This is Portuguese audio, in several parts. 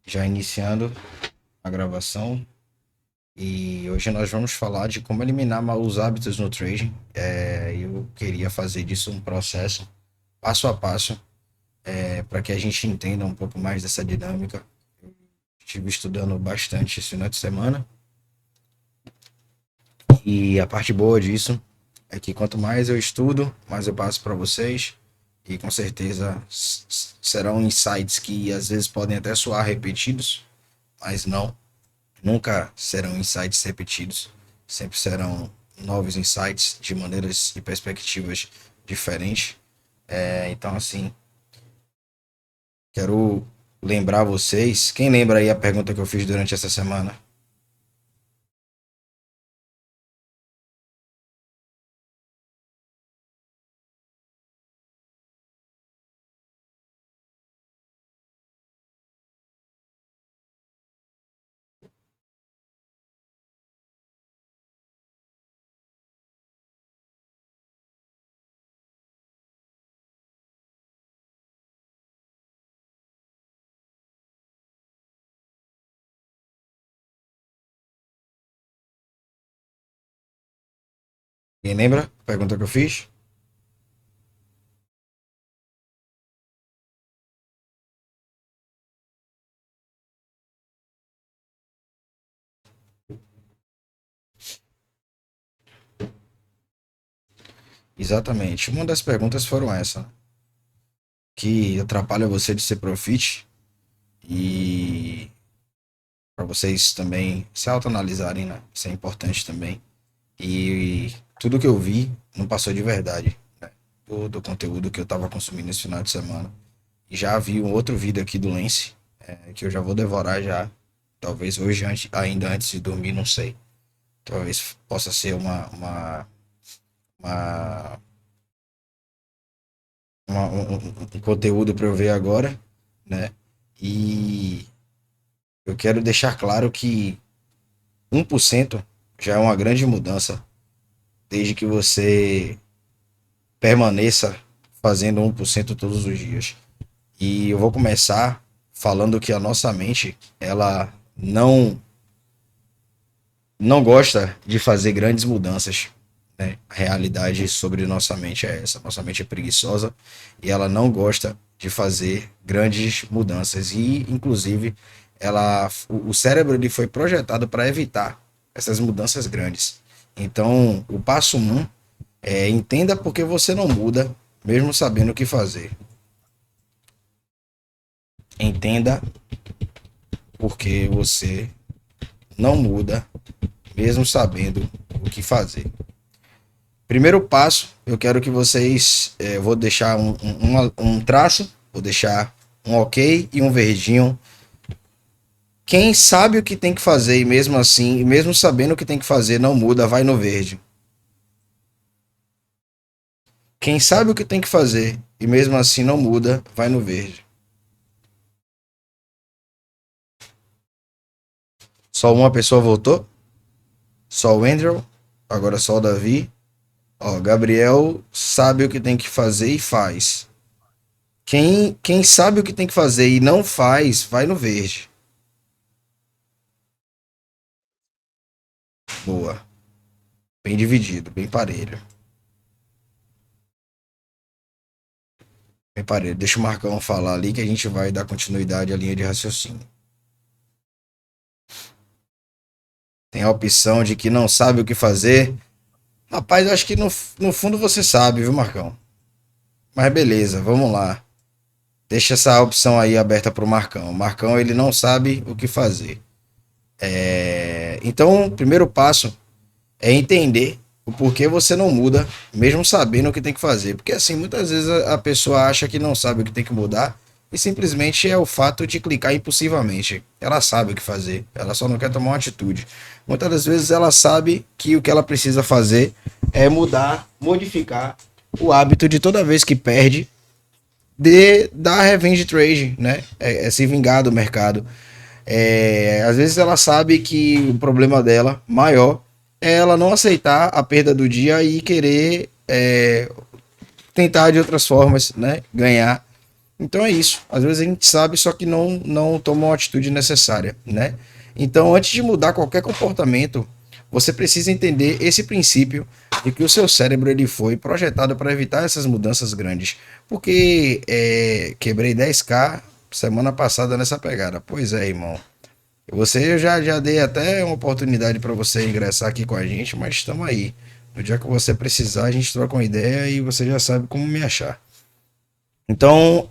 Já iniciando a gravação. E hoje nós vamos falar de como eliminar maus hábitos no trading. Eu queria fazer disso um processo passo a passo, para que a gente entenda um pouco mais dessa dinâmica. Estive estudando bastante esse final de semana e a parte boa disso é que quanto mais eu estudo, mais eu passo para vocês e com certeza serão insights que às vezes podem até soar repetidos, mas não. Nunca serão insights repetidos, sempre serão novos insights de maneiras e perspectivas diferentes. Então, assim, quero lembrar vocês. Quem lembra aí a pergunta que eu fiz durante essa semana? Quem lembra a pergunta que eu fiz? Exatamente. Uma das perguntas foram essa, né? Que atrapalha você de ser profit e para vocês também se autoanalisarem, né? Isso é importante também. E tudo que eu vi não passou de verdade, né? Do conteúdo que eu estava consumindo esse final de semana. E já vi um outro vídeo aqui do Lance, que eu já vou devorar já. Talvez hoje, ainda antes de dormir, não sei. Talvez possa ser uma, um conteúdo para eu ver agora, né? E eu quero deixar claro que 1% já é uma grande mudança, desde que você permaneça fazendo 1% todos os dias. E eu vou começar falando que a nossa mente, ela não gosta de fazer grandes mudanças, né? A realidade sobre nossa mente é essa. Nossa mente é preguiçosa e ela não gosta de fazer grandes mudanças. E, inclusive, o cérebro ele foi projetado para evitar essas mudanças grandes. Então, o passo um é entenda por que você não muda, mesmo sabendo o que fazer. Entenda por que você não muda, mesmo sabendo o que fazer. Primeiro passo, eu quero que vocês. Vou deixar um traço, vou deixar um ok e um verdinho. Quem sabe o que tem que fazer e mesmo assim, mesmo sabendo o que tem que fazer, não muda, vai no verde. Quem sabe o que tem que fazer e mesmo assim não muda, vai no verde. Só uma pessoa votou? Só o Andrew? Agora só o Davi? Ó, Gabriel sabe o que tem que fazer e faz. Quem sabe o que tem que fazer e não faz, vai no verde. Boa. Bem dividido, bem parelho. Bem parelho. Deixa o Marcão falar ali que a gente vai dar continuidade à linha de raciocínio. Tem a opção de que não sabe o que fazer. Rapaz, eu acho que no fundo você sabe, viu, Marcão? Mas beleza, vamos lá. Deixa essa opção aí aberta pro Marcão. O Marcão, ele não sabe o que fazer. Então, o primeiro passo é entender o porquê você não muda, mesmo sabendo o que tem que fazer. Porque assim, muitas vezes a pessoa acha que não sabe o que tem que mudar e simplesmente é o fato de clicar impulsivamente. Ela sabe o que fazer, ela só não quer tomar uma atitude. Muitas das vezes ela sabe que o que ela precisa fazer é mudar, modificar o hábito de toda vez que perde de dar revenge trade, né? É se vingar do mercado. Às vezes ela sabe que o problema dela maior é ela não aceitar a perda do dia e querer tentar de outras formas, né, ganhar. Então é isso. Às vezes a gente sabe, só que não toma uma atitude necessária, né? Então, antes de mudar qualquer comportamento, você precisa entender esse princípio de que o seu cérebro ele foi projetado para evitar essas mudanças grandes. Porque quebrei 10K semana passada nessa pegada. Pois é, irmão. Eu já dei até uma oportunidade para você ingressar aqui com a gente, mas estamos aí. No dia que você precisar, a gente troca uma ideia e você já sabe como me achar. Então,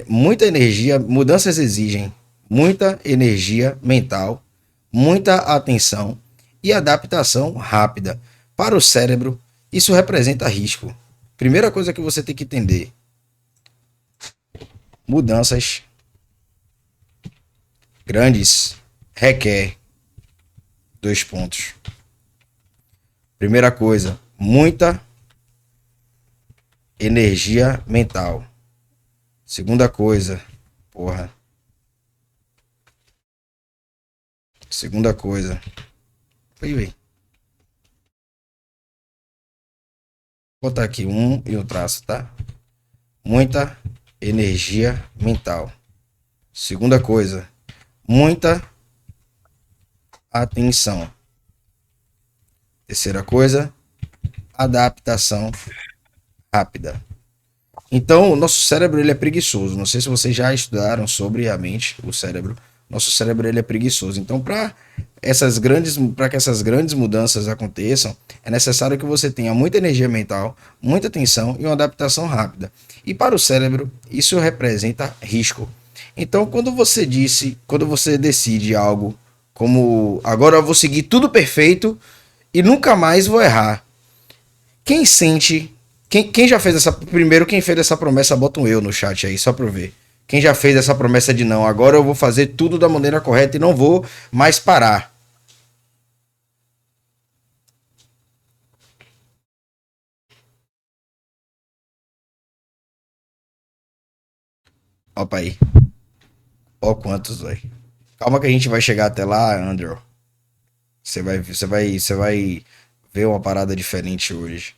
muita energia, mudanças exigem muita energia mental, muita atenção e adaptação rápida. Para o cérebro, isso representa risco. Primeira coisa que você tem que entender: mudanças grandes requer dois pontos. Primeira coisa, muita energia mental. Segunda coisa, porra. Segunda coisa. Oi, oi. Vou botar aqui um e um traço, tá? Muita energia mental. Segunda coisa, muita atenção. Terceira coisa, adaptação rápida. Então, o nosso cérebro ele é preguiçoso. Não sei se vocês já estudaram sobre a mente, o cérebro. Nosso cérebro ele é preguiçoso. Então, para que essas grandes mudanças aconteçam, é necessário que você tenha muita energia mental, muita atenção e uma adaptação rápida. E para o cérebro, isso representa risco. Então, quando você decide algo como agora eu vou seguir tudo perfeito e nunca mais vou errar. Quem sente quem já fez essa. Primeiro, quem fez essa promessa, bota um eu no chat aí, só pra eu ver. Quem já fez essa promessa de não, agora eu vou fazer tudo da maneira correta e não vou mais parar. Opa aí. Ó quantos, velho. Calma que a gente vai chegar até lá, Andrew. Você vai ver uma parada diferente hoje.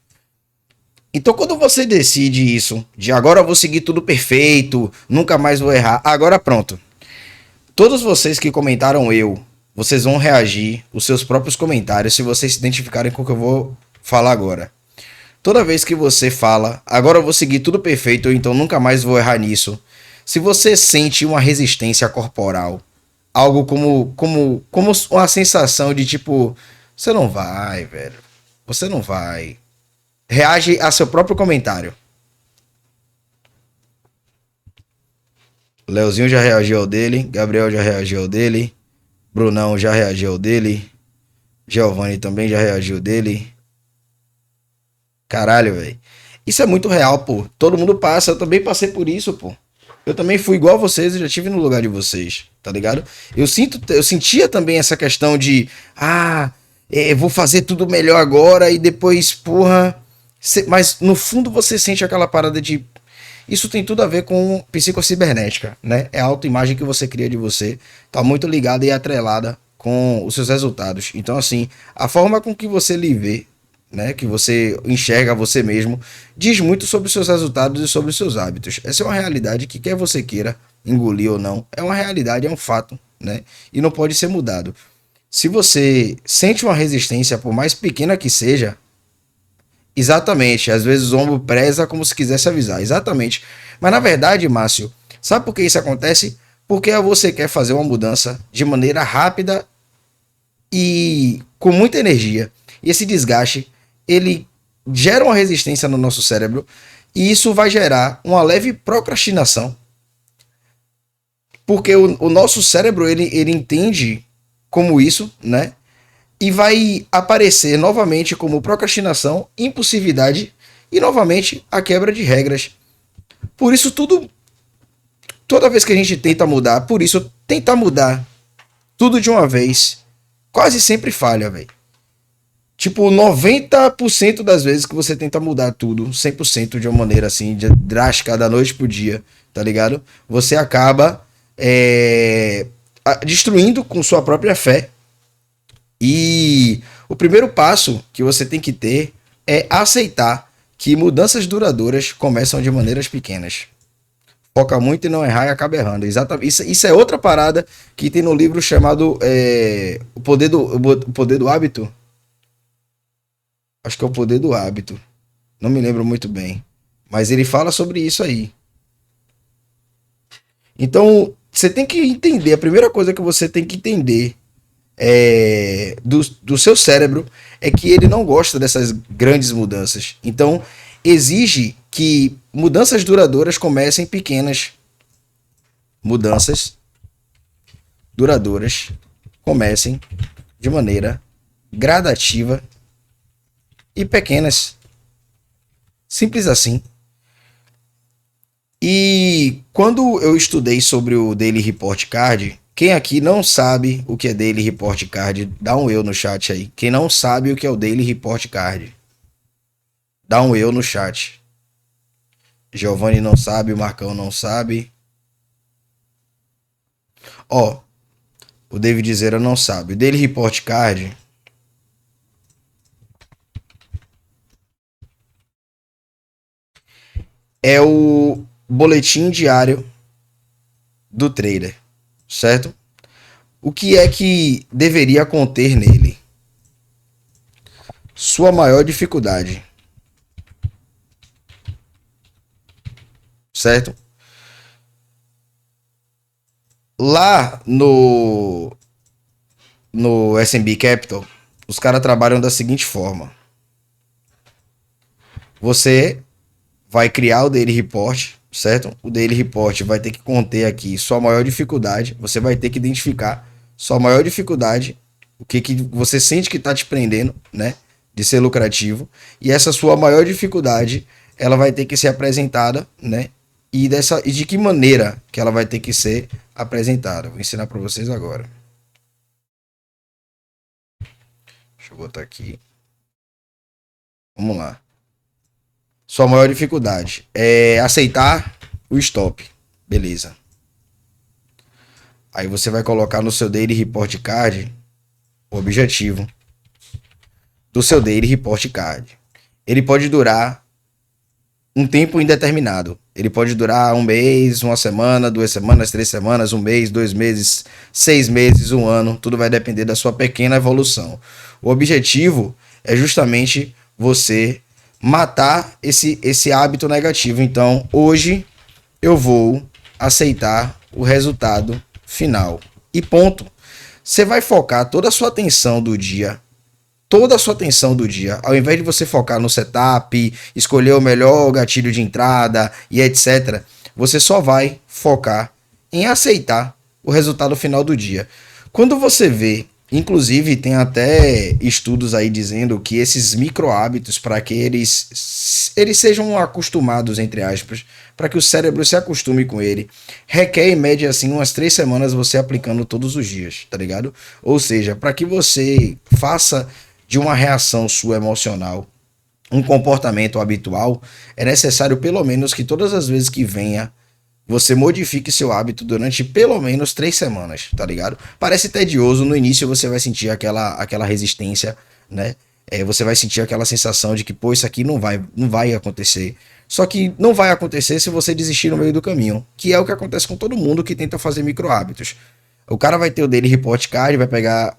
Então, quando você decide isso, de agora eu vou seguir tudo perfeito, nunca mais vou errar, agora pronto. Todos vocês que comentaram vocês vão reagir os seus próprios comentários se vocês se identificarem com o que eu vou falar agora. Toda vez que você fala, agora eu vou seguir tudo perfeito, então nunca mais vou errar nisso. Se você sente uma resistência corporal, algo como uma sensação de tipo, você não vai, velho. Você não vai. Reage a seu próprio comentário. Leozinho já reagiu ao dele, Gabriel já reagiu ao dele, Brunão já reagiu ao dele, Giovanni também já reagiu ao dele. Caralho, velho. Isso é muito real, pô. Todo mundo passa, eu também passei por isso, pô. Eu também fui igual a vocês, eu já tive no lugar de vocês, tá ligado? Eu sentia também essa questão de, vou fazer tudo melhor agora e depois, porra. Mas no fundo você sente aquela parada de. Isso tem tudo a ver com psicocibernética, né? É a autoimagem que você cria de você, tá muito ligada e atrelada com os seus resultados. Então, assim, a forma com que você lhe vê, né, que você enxerga você mesmo, diz muito sobre os seus resultados e sobre os seus hábitos. Essa é uma realidade que quer você queira engolir ou não, é uma realidade, é um fato, né? E não pode ser mudado. Se você sente uma resistência, por mais pequena que seja, exatamente, às vezes o ombro presa como se quisesse avisar, exatamente. Mas na verdade, Márcio, sabe por que isso acontece? Porque você quer fazer uma mudança de maneira rápida e com muita energia. E esse desgaste, ele gera uma resistência no nosso cérebro e isso vai gerar uma leve procrastinação. Porque o nosso cérebro, ele entende como isso, né? E vai aparecer novamente como procrastinação, impulsividade e novamente a quebra de regras. Por isso toda vez que a gente tenta mudar, por isso tentar mudar tudo de uma vez, quase sempre falha, velho. Tipo, 90% das vezes que você tenta mudar tudo, 100% de uma maneira assim, drástica, da noite pro dia, tá ligado? Você acaba destruindo com sua própria fé. E o primeiro passo que você tem que ter é aceitar que mudanças duradouras começam de maneiras pequenas. foca muito em não errar e acaba errando. Exatamente. Isso é outra parada que tem no livro chamado o Poder do Hábito. Acho que é o Poder do Hábito. Não me lembro muito bem. Mas ele fala sobre isso aí. Então, você tem que entender. A primeira coisa que você tem que entender do seu cérebro é que ele não gosta dessas grandes mudanças. Então, exige que mudanças duradouras comecem pequenas. Mudanças duradouras comecem de maneira gradativa e pequenas. Simples assim. E quando eu estudei sobre o Daily Report Card, quem aqui não sabe o que é Daily Report Card, dá um eu no chat aí. Quem não sabe o que é o Daily Report Card, dá um eu no chat. Giovanni não sabe, o Marcão não sabe. Ó, o David Zera não sabe. O Daily Report Card é o boletim diário do trader, certo? O que é que deveria conter nele? Sua maior dificuldade, certo? Lá no S&P Capital, os caras trabalham da seguinte forma. Você vai criar o Daily Report, certo? O Daily Report vai ter que conter aqui sua maior dificuldade. Você vai ter que identificar sua maior dificuldade, o que você sente que está te prendendo, né? De ser lucrativo. E essa sua maior dificuldade, ela vai ter que ser apresentada, né? E de que maneira que ela vai ter que ser apresentada. Vou ensinar para vocês agora. Deixa eu botar aqui. Vamos lá. Sua maior dificuldade é aceitar o stop. Beleza. Aí você vai colocar no seu Daily Report Card o objetivo do seu Daily Report Card. Ele pode durar um tempo indeterminado. Ele pode durar um mês, uma semana, 2 semanas, 3 semanas, um mês, 2 meses, 6 meses, um ano. Tudo vai depender da sua pequena evolução. O objetivo é justamente você matar esse hábito negativo. Então, hoje eu vou aceitar o resultado final. E ponto. Você vai focar toda a sua atenção do dia, ao invés de você focar no setup, escolher o melhor gatilho de entrada e etc., você só vai focar em aceitar o resultado final do dia. Quando você vê, inclusive tem até estudos aí dizendo que esses micro hábitos, para que eles sejam acostumados, entre aspas, para que o cérebro se acostume com ele, requer em média assim umas 3 semanas você aplicando todos os dias, tá ligado? Ou seja, para que você faça de uma reação sua emocional um comportamento habitual, é necessário pelo menos que todas as vezes que venha, você modifique seu hábito durante pelo menos 3 semanas, tá ligado? Parece tedioso, no início você vai sentir aquela resistência, né? Você vai sentir aquela sensação de que, pô, isso aqui não vai acontecer. Só que não vai acontecer se você desistir no meio do caminho, que é o que acontece com todo mundo que tenta fazer micro hábitos. O cara vai ter o Daily Report Card, vai pegar.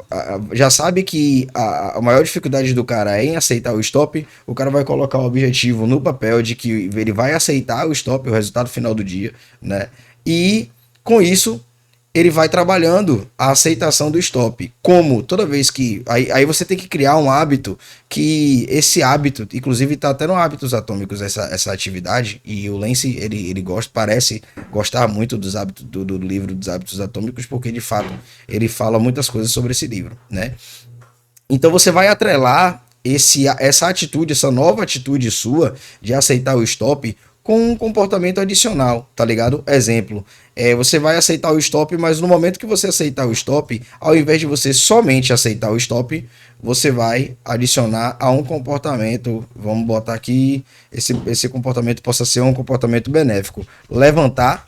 Já sabe que a maior dificuldade do cara é em aceitar o stop. O cara vai colocar o objetivo no papel de que ele vai aceitar o stop, o resultado final do dia, né? E com isso, ele vai trabalhando a aceitação do stop. Como toda vez que. Aí você tem que criar um hábito que esse hábito, inclusive está até no Hábitos Atômicos essa atividade, e o Lance ele parece gostar muito dos hábitos do livro dos Hábitos Atômicos, porque de fato ele fala muitas coisas sobre esse livro, né? Então você vai atrelar essa atitude, essa nova atitude sua de aceitar o stop com um comportamento adicional, tá ligado? Exemplo, você vai aceitar o stop, mas no momento que você aceitar o stop, ao invés de você somente aceitar o stop, você vai adicionar a um comportamento, vamos botar aqui, esse comportamento possa ser um comportamento benéfico, levantar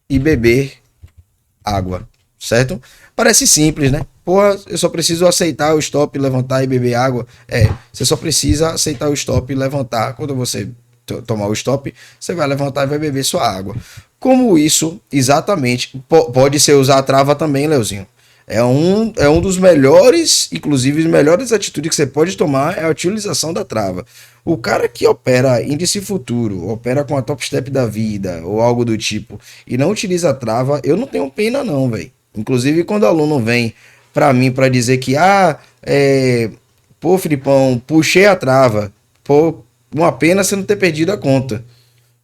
e beber água, certo? Parece simples, né? Porra, eu só preciso aceitar o stop, levantar e beber água. Você só precisa aceitar o stop e levantar. Quando você tomar o stop, você vai levantar e vai beber sua água. Como isso exatamente pode ser usar a trava também, Leozinho. É um dos melhores, inclusive, as melhores atitudes que você pode tomar é a utilização da trava. O cara que opera índice futuro, opera com a top step da vida ou algo do tipo e não utiliza a trava, eu não tenho pena não, velho. Inclusive quando o aluno vem pra mim pra dizer que pô, Filipão, puxei a trava. Pô, uma pena você não ter perdido a conta.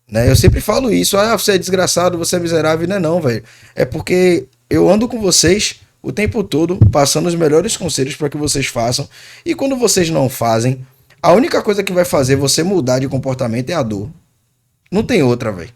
Né? Eu sempre falo isso, você é desgraçado, você é miserável, não é não, velho. É porque eu ando com vocês o tempo todo, passando os melhores conselhos para que vocês façam, e quando vocês não fazem, a única coisa que vai fazer você mudar de comportamento é a dor. Não tem outra, velho.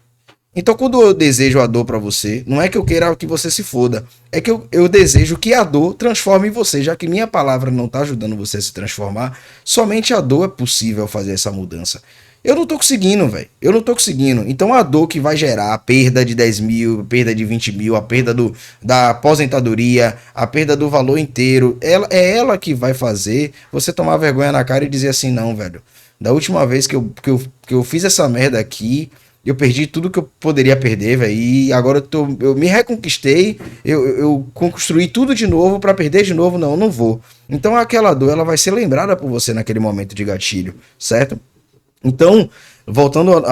Então, quando eu desejo a dor pra você, não é que eu queira que você se foda, é que eu desejo que a dor transforme em você, já que minha palavra não tá ajudando você a se transformar, somente a dor é possível fazer essa mudança. Eu não tô conseguindo, velho. Eu não tô conseguindo. Então a dor que vai gerar a perda de 10 mil, a perda de 20 mil, a perda da aposentadoria, a perda do valor inteiro, é ela que vai fazer você tomar vergonha na cara e dizer assim, não, velho. Da última vez que eu fiz essa merda aqui, eu perdi tudo que eu poderia perder, velho. E agora eu me reconquistei, eu construí tudo de novo pra perder de novo. Não, eu não vou. Então aquela dor, ela vai ser lembrada por você naquele momento de gatilho, certo? Então, voltando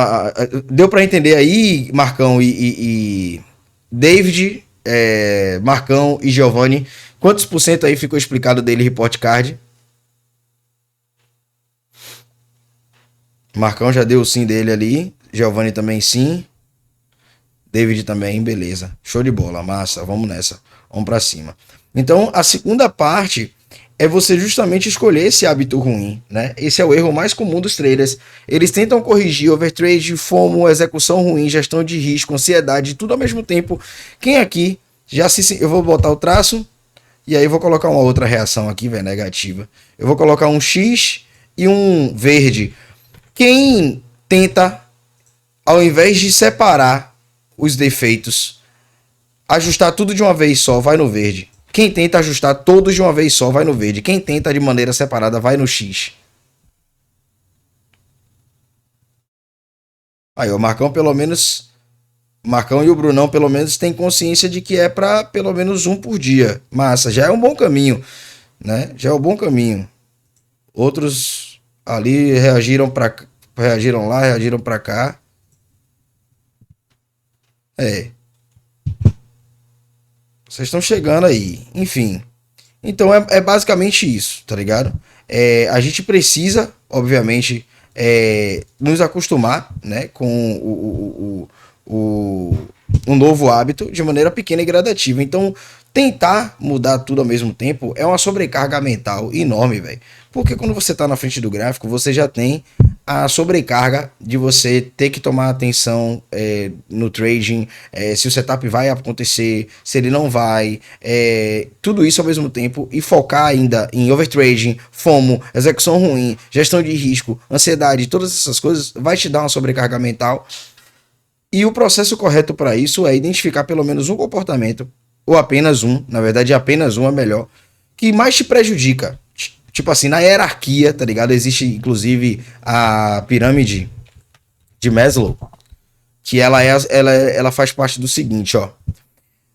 deu pra entender aí, Marcão e David, Marcão e Giovanni, quantos por cento aí ficou explicado dele report card? Marcão já deu o sim dele ali. Giovanni também sim. David também, beleza. Show de bola, massa. Vamos nessa. Vamos pra cima. Então, a segunda parte é você justamente escolher esse hábito ruim, né? Esse é o erro mais comum dos traders. Eles tentam corrigir overtrade, FOMO, execução ruim, gestão de risco, ansiedade, tudo ao mesmo tempo. Quem aqui já se... Eu vou botar o traço e aí eu vou colocar uma outra reação aqui, velho, negativa. Eu vou colocar um X e um verde. Quem tenta, ao invés de separar os defeitos, ajustar tudo de uma vez só, vai no verde. Quem tenta ajustar todos de uma vez só, vai no verde. Quem tenta de maneira separada, vai no X. Aí, o Marcão pelo menos... Marcão e o Brunão pelo menos têm consciência de que é para pelo menos um por dia. Massa, já é um bom caminho, né? Já é um bom caminho. Outros ali reagiram lá, reagiram para cá. É, vocês estão chegando aí. Enfim. Então é basicamente isso, tá ligado? A gente precisa, obviamente, nos acostumar, né, com um novo hábito de maneira pequena e gradativa. Então, tentar mudar tudo ao mesmo tempo é uma sobrecarga mental enorme, velho. Porque quando você tá na frente do gráfico, você já tem a sobrecarga de você ter que tomar atenção no trading, se o setup vai acontecer, se ele não vai, tudo isso ao mesmo tempo e focar ainda em overtrading, FOMO, execução ruim, gestão de risco, ansiedade, todas essas coisas vai te dar uma sobrecarga mental. E o processo correto para isso é identificar pelo menos um comportamento, ou apenas um, na verdade apenas um é melhor, que mais te prejudica. Tipo assim, na hierarquia, tá ligado? Existe inclusive a pirâmide de Maslow, que ela faz parte do seguinte, ó.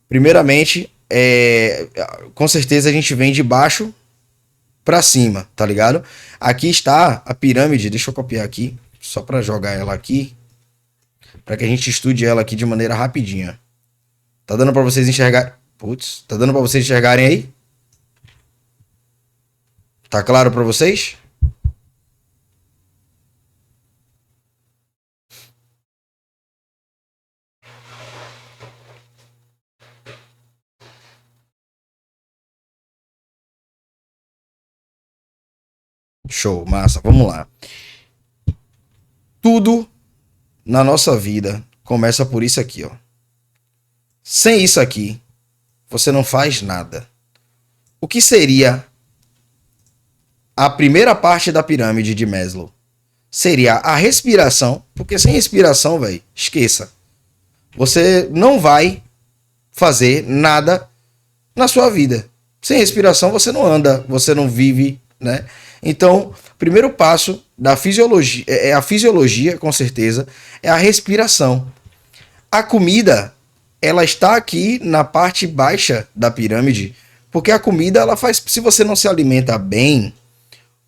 Primeiramente, com certeza a gente vem de baixo para cima, tá ligado? Aqui está a pirâmide, deixa eu copiar aqui, só para jogar ela aqui, para que a gente estude ela aqui de maneira rapidinha. Tá dando para vocês enxergarem? Putz, tá dando para vocês enxergarem aí? Tá claro para vocês? Show, massa, vamos lá. Tudo na nossa vida começa por isso aqui, ó. Sem isso aqui, você não faz nada. O que seria a primeira parte da pirâmide de Maslow? Seria a respiração, porque sem respiração, velho, esqueça. Você não vai fazer nada na sua vida. Sem respiração você não anda, você não vive, né? Então, primeiro passo da fisiologia, a fisiologia, com certeza, é a respiração. A comida, ela está aqui na parte baixa da pirâmide, porque a comida, ela faz, se você não se alimenta bem,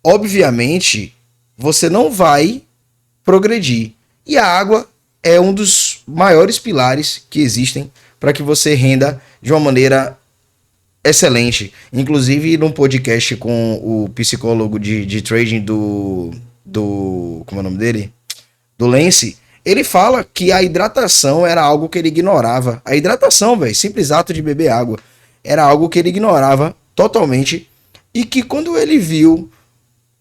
obviamente, você não vai progredir. E a água é um dos maiores pilares que existem para que você renda de uma maneira excelente. Inclusive, num podcast com o psicólogo de trading do. Como é o nome dele? Do Lance. Ele fala que a hidratação era algo que ele ignorava. A hidratação, velho, simples ato de beber água, era algo que ele ignorava totalmente. E que quando ele viu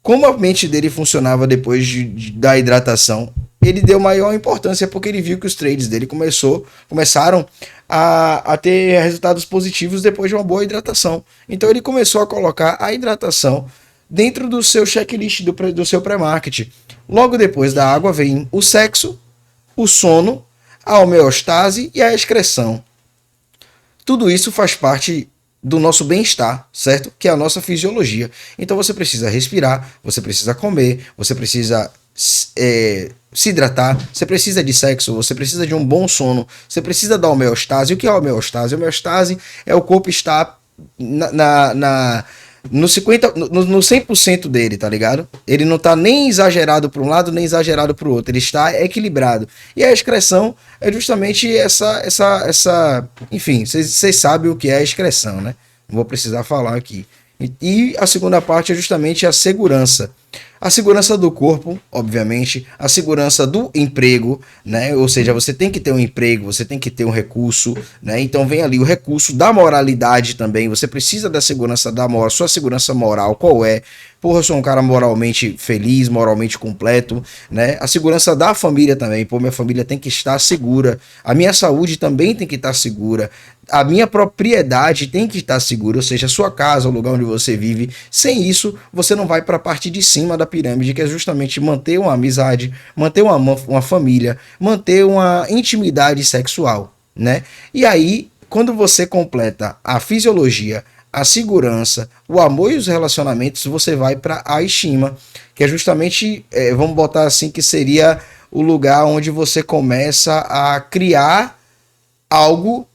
como a mente dele funcionava depois da hidratação, ele deu maior importância porque ele viu que os trades dele começaram a ter resultados positivos depois de uma boa hidratação. Então ele começou a colocar a hidratação dentro do seu checklist do seu pré-market. Logo depois da água vem o sexo, o sono, a homeostase e a excreção. Tudo isso faz parte do nosso bem-estar, certo? Que é a nossa fisiologia. Então você precisa respirar, você precisa comer, você precisa se hidratar, você precisa de sexo, você precisa de um bom sono, você precisa da homeostase. O que é a homeostase? A homeostase é o corpo estar no 100% dele, tá ligado? Ele não tá nem exagerado para um lado, nem exagerado para o outro. Ele está equilibrado. E a excreção é justamente essa... Enfim, vocês sabem o que é a excreção, né? Não vou precisar falar aqui. E a segunda parte é justamente a segurança. A segurança do corpo, obviamente, a segurança do emprego, né? Ou seja, você tem que ter um emprego, você tem que ter um recurso, né? Então vem ali o recurso da moralidade também. Você precisa da segurança da moral, sua segurança moral, qual é? Porra, eu sou um cara moralmente feliz, moralmente completo, né? A segurança da família também, pô, minha família tem que estar segura. A minha saúde também tem que estar segura. A minha propriedade tem que estar segura, ou seja, a sua casa, o lugar onde você vive. Sem isso, você não vai para a parte de cima da pirâmide, que é justamente manter uma amizade, manter uma família, manter uma intimidade sexual, né? E aí, quando você completa a fisiologia, a segurança, o amor e os relacionamentos, você vai para a estima, que é justamente, vamos botar assim, que seria o lugar onde você começa a criar algo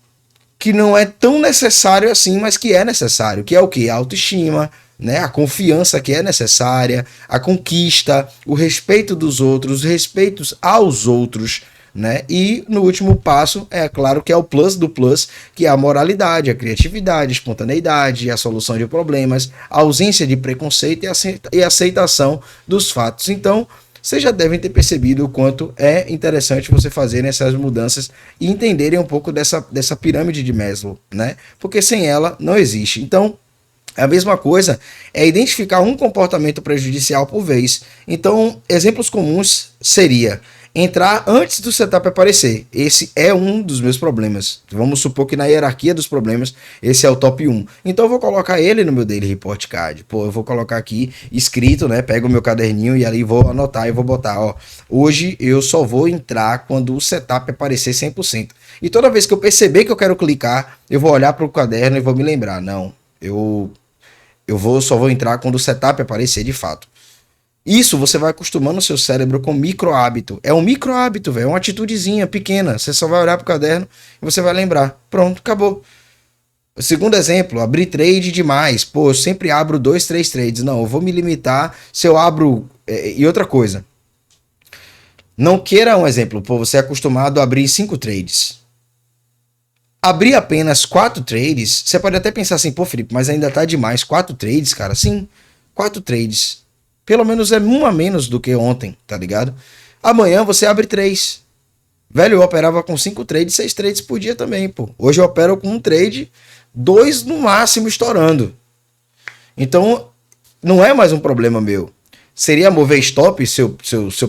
que não é tão necessário assim, mas que é necessário, que é o que? A autoestima, né? A confiança que é necessária, a conquista, o respeito dos outros, os respeitos aos outros, né? E no último passo, é claro que é o plus do plus, que é a moralidade, a criatividade, a espontaneidade, a solução de problemas, a ausência de preconceito e a aceitação dos fatos. Então, vocês já devem ter percebido o quanto é interessante você fazer essas mudanças e entenderem um pouco dessa pirâmide de Maslow, né? Porque sem ela não existe. Então, a mesma coisa é identificar um comportamento prejudicial por vez. Então, exemplos comuns seria entrar antes do setup aparecer. Esse é um dos meus problemas. Vamos supor que na hierarquia dos problemas, esse é o top 1. Então eu vou colocar ele no meu Daily Report Card. Pô, eu vou colocar aqui escrito, né? Pego o meu caderninho e ali vou anotar e vou botar, ó. Hoje eu só vou entrar quando o setup aparecer 100%. E toda vez que eu perceber que eu quero clicar, eu vou olhar para o caderno e vou me lembrar. Não, só vou entrar quando o setup aparecer de fato. Isso você vai acostumando o seu cérebro com micro hábito. É um micro hábito, velho. É uma atitudezinha pequena. Você só vai olhar pro caderno e você vai lembrar. Pronto, acabou. O segundo exemplo, abrir trade demais. Pô, eu sempre abro 2, 3 trades. Não, eu vou me limitar se eu abro... E outra coisa. Não queira um exemplo. Pô, você é acostumado a abrir 5 trades. Abrir apenas 4 trades, você pode até pensar assim, pô, Felipe, mas ainda tá demais. 4 trades, cara? Sim, 4 trades. Pelo menos é um a menos do que ontem, tá ligado? Amanhã você abre 3. Velho, eu operava com 5 trades, 6 trades por dia também, pô. Hoje eu opero com um trade, 2 no máximo estourando. Então, não é mais um problema meu. Seria mover stop seu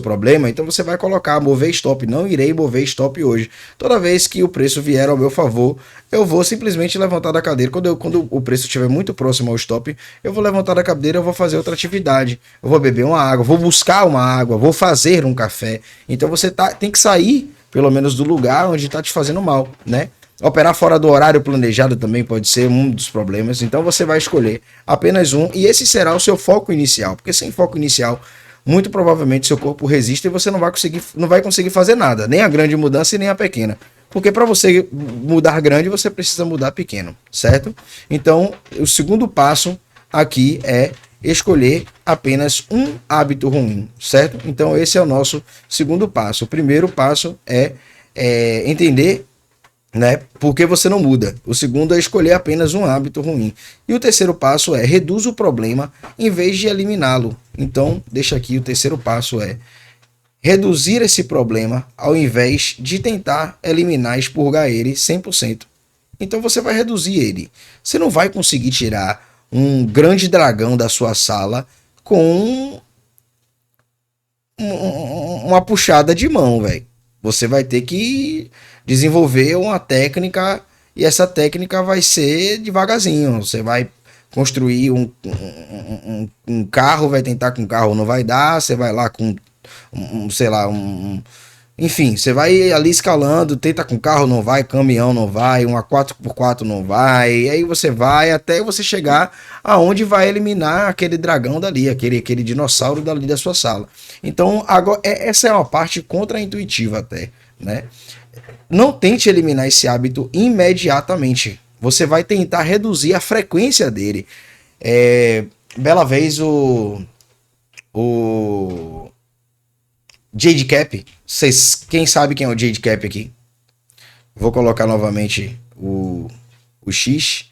problema? Então você vai colocar mover stop. Não irei mover stop hoje. Toda vez que o preço vier ao meu favor, eu vou simplesmente levantar da cadeira. Quando o preço estiver muito próximo ao stop, eu vou levantar da cadeira, eu vou fazer outra atividade. Eu vou beber uma água, vou buscar uma água, vou fazer um café. Então você tem que sair, pelo menos, do lugar onde está te fazendo mal, né? Operar fora do horário planejado também pode ser um dos problemas. Então você vai escolher apenas um e esse será o seu foco inicial. Porque sem foco inicial, muito provavelmente seu corpo resiste e você não vai conseguir fazer nada. Nem a grande mudança e nem a pequena. Porque para você mudar grande, você precisa mudar pequeno, certo? Então, o segundo passo aqui é escolher apenas um hábito ruim, certo? Então, esse é o nosso segundo passo. O primeiro passo é entender, né, por que você não muda. O segundo é escolher apenas um hábito ruim. E o terceiro passo é reduz o problema em vez de eliminá-lo. Então, deixa aqui, o terceiro passo é reduzir esse problema ao invés de tentar eliminar, expurgar ele 100%. Então você vai reduzir ele. Você não vai conseguir tirar um grande dragão da sua sala com uma puxada de mão, velho. Você vai ter que desenvolver uma técnica e essa técnica vai ser devagarzinho. Você vai construir um carro, vai tentar com um carro, não vai dar. Você vai lá com sei lá, enfim, você vai ali escalando, tenta com carro, não vai, caminhão não vai, uma 4x4 não vai, e aí você vai até você chegar aonde vai eliminar aquele dragão dali, aquele dinossauro dali da sua sala. Então, agora, essa é uma parte contra-intuitiva até, né? Não tente eliminar esse hábito imediatamente. Você vai tentar reduzir a frequência dele. Bela vez o Jade Cap, quem sabe quem é o Jade Cap aqui? Vou colocar novamente o X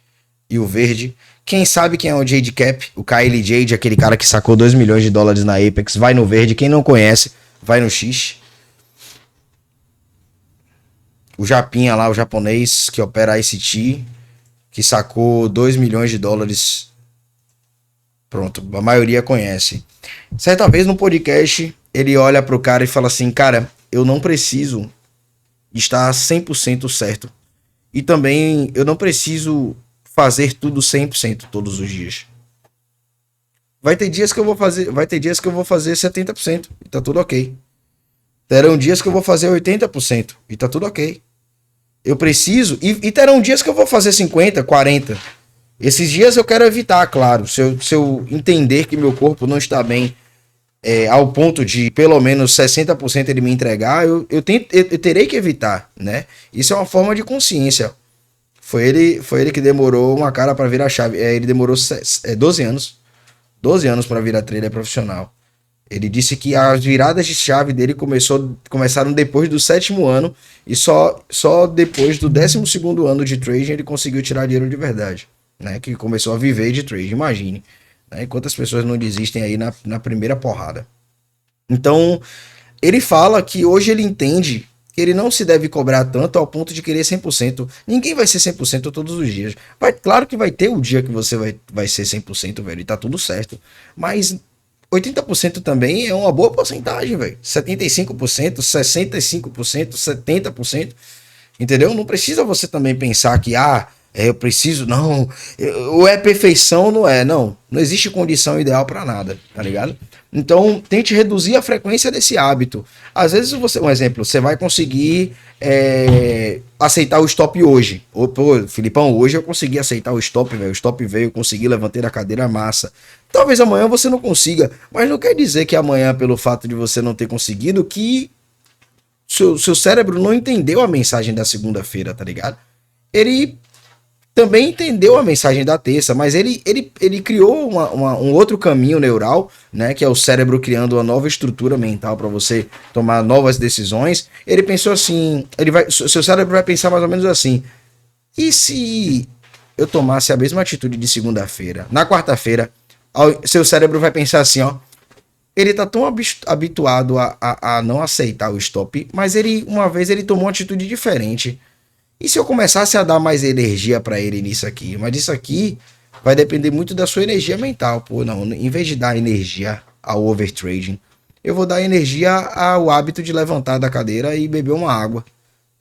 e o verde. Quem sabe quem é o Jade Cap? O Kylie Jade, aquele cara que sacou 2 milhões de dólares na Apex, vai no verde. Quem não conhece, vai no X. O Japinha lá, o japonês que opera a ICT, que sacou 2 milhões de dólares. Pronto, a maioria conhece. Certa vez no podcast, ele olha pro cara e fala assim, cara, eu não preciso estar 100% certo. E também eu não preciso fazer tudo 100% todos os dias. Vai ter dias que eu vou fazer 70% e tá tudo ok. Terão dias que eu vou fazer 80% e tá tudo ok. Eu preciso, e terão dias que eu vou fazer 50%, 40%. Esses dias eu quero evitar, claro. Se eu entender que meu corpo não está bem ao ponto de pelo menos 60% ele me entregar, eu terei que evitar, né? Isso é uma forma de consciência. Foi ele que demorou uma cara para virar chave. Ele demorou 12 anos. 12 anos para virar trader profissional. Ele disse que as viradas de chave dele começaram depois do 7º ano e só depois do 12º ano de trading ele conseguiu tirar dinheiro de verdade, né? Que começou a viver de trade, imagine, né? Quantas pessoas não desistem aí na primeira porrada. Então, ele fala que hoje ele entende que ele não se deve cobrar tanto ao ponto de querer 100%. Ninguém vai ser 100% todos os dias. Claro que vai ter o dia que você vai ser 100%, velho, e tá tudo certo. Mas 80% também é uma boa porcentagem, velho. 75%, 65%, 70%. Entendeu? Não precisa você também pensar que, eu preciso, não, ou é perfeição, não é, não existe condição ideal para nada, tá ligado? Então, tente reduzir a frequência desse hábito. Às vezes, um exemplo, você vai conseguir aceitar o stop hoje. Pô, Filipão, hoje eu consegui aceitar o stop, velho. O stop veio, eu consegui, levantei da cadeira massa. Talvez amanhã você não consiga, mas não quer dizer que amanhã, pelo fato de você não ter conseguido, que seu cérebro não entendeu a mensagem da segunda-feira, tá ligado? Ele também entendeu a mensagem da terça, mas ele criou um outro caminho neural, né, que é o cérebro criando uma nova estrutura mental para você tomar novas decisões. Ele pensou assim, seu cérebro vai pensar mais ou menos assim: e se eu tomasse a mesma atitude de segunda-feira, na quarta-feira, seu cérebro vai pensar assim, ó, ele tá tão habituado a não aceitar o stop, mas uma vez ele tomou uma atitude diferente. E se eu começasse a dar mais energia para ele nisso aqui? Mas isso aqui vai depender muito da sua energia mental. Pô, não, em vez de dar energia ao overtrading, eu vou dar energia ao hábito de levantar da cadeira e beber uma água.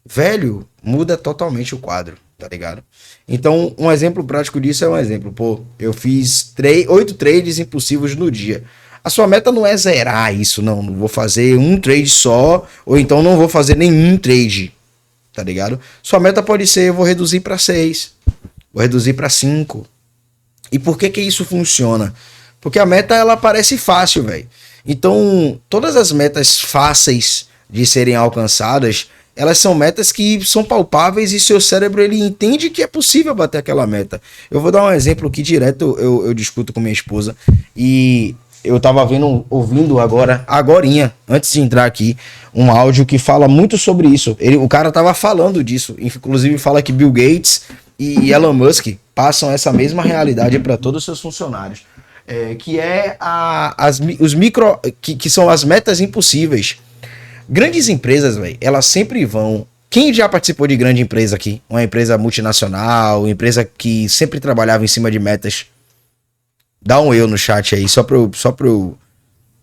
Velho, muda totalmente o quadro, tá ligado? Então, um exemplo prático disso é um exemplo. Pô, eu fiz 8 trades impulsivos no dia. A sua meta não é zerar isso, não. Não vou fazer um trade só, ou então não vou fazer nenhum trade. Tá ligado? Sua meta pode ser, eu vou reduzir para 6, vou reduzir para 5. E por que isso funciona? Porque a meta, ela parece fácil, velho. Então, todas as metas fáceis de serem alcançadas, elas são metas que são palpáveis e seu cérebro ele entende que é possível bater aquela meta. Eu vou dar um exemplo que direto eu discuto com minha esposa e eu tava ouvindo agorinha, antes de entrar aqui, um áudio que fala muito sobre isso. O cara tava falando disso, inclusive fala que Bill Gates e Elon Musk passam essa mesma realidade para todos os seus funcionários. Que é que são as metas impossíveis. Grandes empresas, velho, elas sempre vão. Quem já participou de grande empresa aqui? Uma empresa multinacional, empresa que sempre trabalhava em cima de metas. Dá um eu no chat aí, só pra eu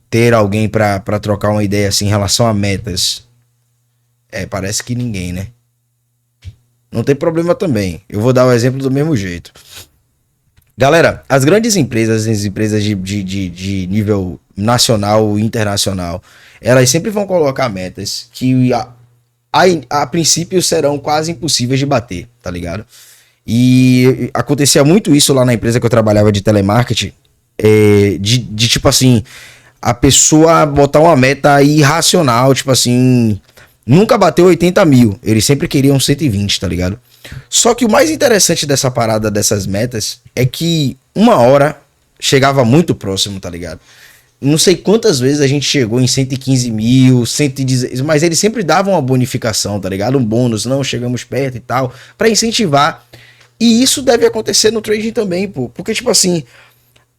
ter alguém pra trocar uma ideia assim em relação a metas. Parece que ninguém, né? Não tem problema também. Eu vou dar o exemplo do mesmo jeito. Galera, as grandes empresas, as empresas de nível nacional e internacional, elas sempre vão colocar metas que a princípio serão quase impossíveis de bater, tá ligado? E acontecia muito isso lá na empresa que eu trabalhava de telemarketing, de tipo assim, a pessoa botar uma meta irracional, tipo assim, nunca bateu 80 mil, eles sempre queriam 120, tá ligado? Só que o mais interessante dessa parada, dessas metas, é que uma hora chegava muito próximo, tá ligado? Não sei quantas vezes a gente chegou em 115 mil, 110, mas eles sempre davam uma bonificação, tá ligado? Um bônus, não, chegamos perto e tal, pra incentivar. E isso deve acontecer no trading também, pô. Porque, tipo assim,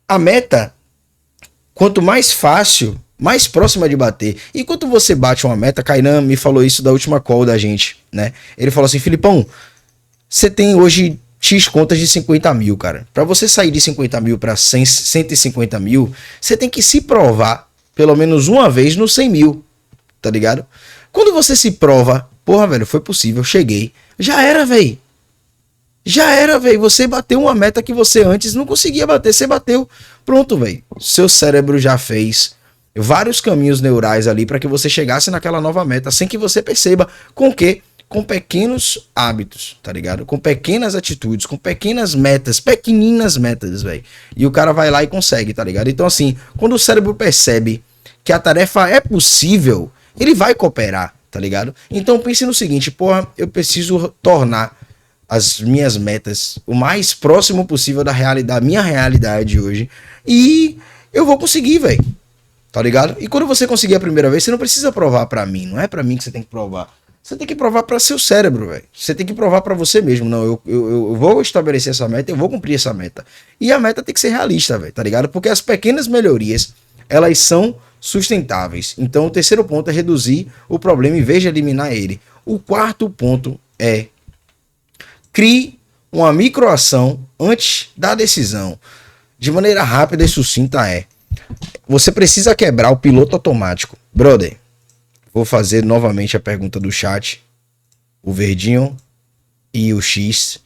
a meta, quanto mais fácil, mais próxima de bater. E quando você bate uma meta, Kainan me falou isso da última call da gente, né? Ele falou assim, Filipão, você tem hoje X contas de 50 mil, cara. Pra você sair de 50 mil pra 150 mil, você tem que se provar pelo menos uma vez no 100 mil, tá ligado? Quando você se prova, porra, velho, foi possível, cheguei. Já era, velho. Já era, velho. Você bateu uma meta que você antes não conseguia bater, você bateu. Pronto, velho. Seu cérebro já fez vários caminhos neurais ali pra que você chegasse naquela nova meta, sem que você perceba. Com o quê? Com pequenos hábitos, tá ligado? Com pequenas atitudes, com pequenas metas, pequeninas metas, velho. E o cara vai lá e consegue, tá ligado? Então, assim, quando o cérebro percebe que a tarefa é possível, ele vai cooperar, tá ligado? Então, pense no seguinte, porra, eu preciso tornar as minhas metas o mais próximo possível da realidade, da minha realidade hoje. E eu vou conseguir, velho. Tá ligado? E quando você conseguir a primeira vez, você não precisa provar pra mim. Não é pra mim que você tem que provar. Você tem que provar para seu cérebro, velho. Você tem que provar para você mesmo. Não, eu vou estabelecer essa meta, eu vou cumprir essa meta. E a meta tem que ser realista, velho, tá ligado? Porque as pequenas melhorias, elas são sustentáveis. Então, o terceiro ponto é reduzir o problema em vez de eliminar ele. O quarto ponto é crie uma microação antes da decisão. De maneira rápida e sucinta você precisa quebrar o piloto automático. Brother, vou fazer novamente a pergunta do chat, o verdinho e o X.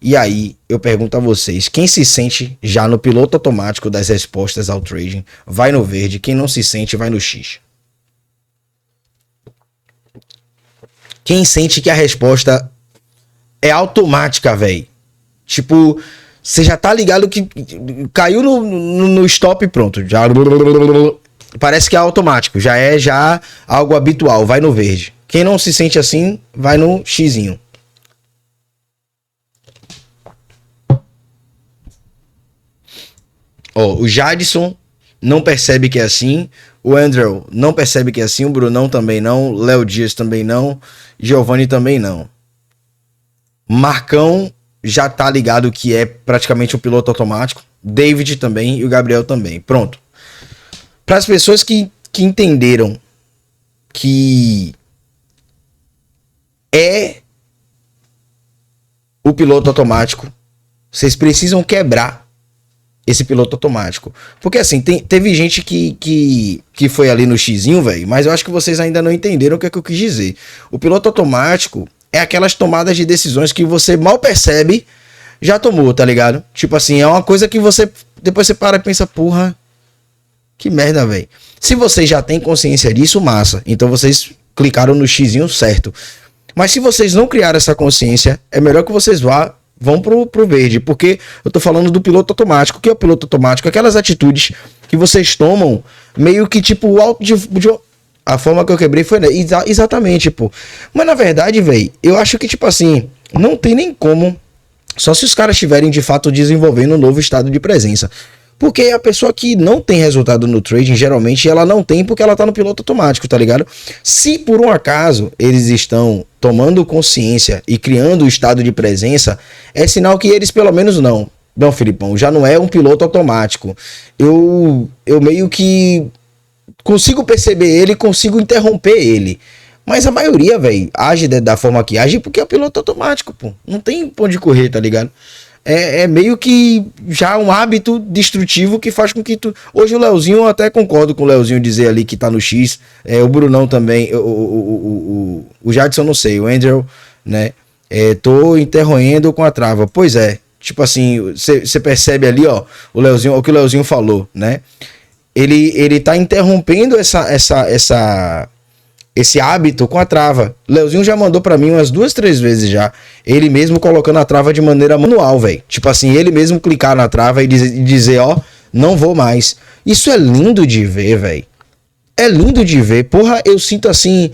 E aí eu pergunto a vocês, quem se sente já no piloto automático das respostas ao trading, vai no verde, quem não se sente, vai no X. Quem sente que a resposta é automática, velho? Tipo, você já tá ligado que caiu no stop e pronto. Já parece que é automático, já é algo habitual, vai no verde. Quem não se sente assim, vai no xizinho. Ó, o Jadson não percebe que é assim, o Andrew não percebe que é assim, o Brunão também não, Léo Dias também não, Giovanni também não. Marcão já tá ligado que é praticamente um piloto automático, David também e o Gabriel também. Pronto. Para as pessoas que entenderam que é o piloto automático, vocês precisam quebrar esse piloto automático. Porque assim, teve gente que foi ali no xizinho, velho, mas eu acho que vocês ainda não entenderam o que é que eu quis dizer. O piloto automático é aquelas tomadas de decisões que você mal percebe, já tomou, tá ligado? Tipo assim, é uma coisa que você depois você para e pensa, porra, que merda, velho. Se vocês já têm consciência disso, massa. Então vocês clicaram no xizinho certo. Mas se vocês não criaram essa consciência, é melhor que vocês vão pro verde. Porque eu tô falando do piloto automático. O que é o piloto automático? Aquelas atitudes que vocês tomam meio que tipo A forma que eu quebrei foi... Exatamente, pô. Mas na verdade, velho, eu acho que, tipo assim, não tem nem como... Só se os caras estiverem, de fato, desenvolvendo um novo estado de presença. Porque a pessoa que não tem resultado no trading, geralmente, ela não tem porque ela tá no piloto automático, tá ligado? Se, por um acaso, eles estão tomando consciência e criando o estado de presença, é sinal que eles, pelo menos, não. Não, Filipão, já não é um piloto automático. Eu meio que... consigo perceber ele, consigo interromper ele. Mas a maioria, velho, age da forma que age porque é o piloto automático, pô. Não tem pra onde correr, tá ligado? É meio que já um hábito destrutivo que faz com que tu... Hoje o Leozinho, eu até concordo com o Leozinho dizer ali que tá no X. O Brunão também, o Jadson não sei, o Andrew, né? Tô interroendo com a trava. Pois é, tipo assim, você percebe ali, ó, o Leozinho, o que o Leozinho falou, né? Ele tá interrompendo esse hábito com a trava. Leozinho já mandou pra mim umas 2, 3 vezes já. Ele mesmo colocando a trava de maneira manual, velho. Tipo assim, ele mesmo clicar na trava e dizer, ó, não vou mais. Isso é lindo de ver, velho. É lindo de ver. Porra, eu sinto assim...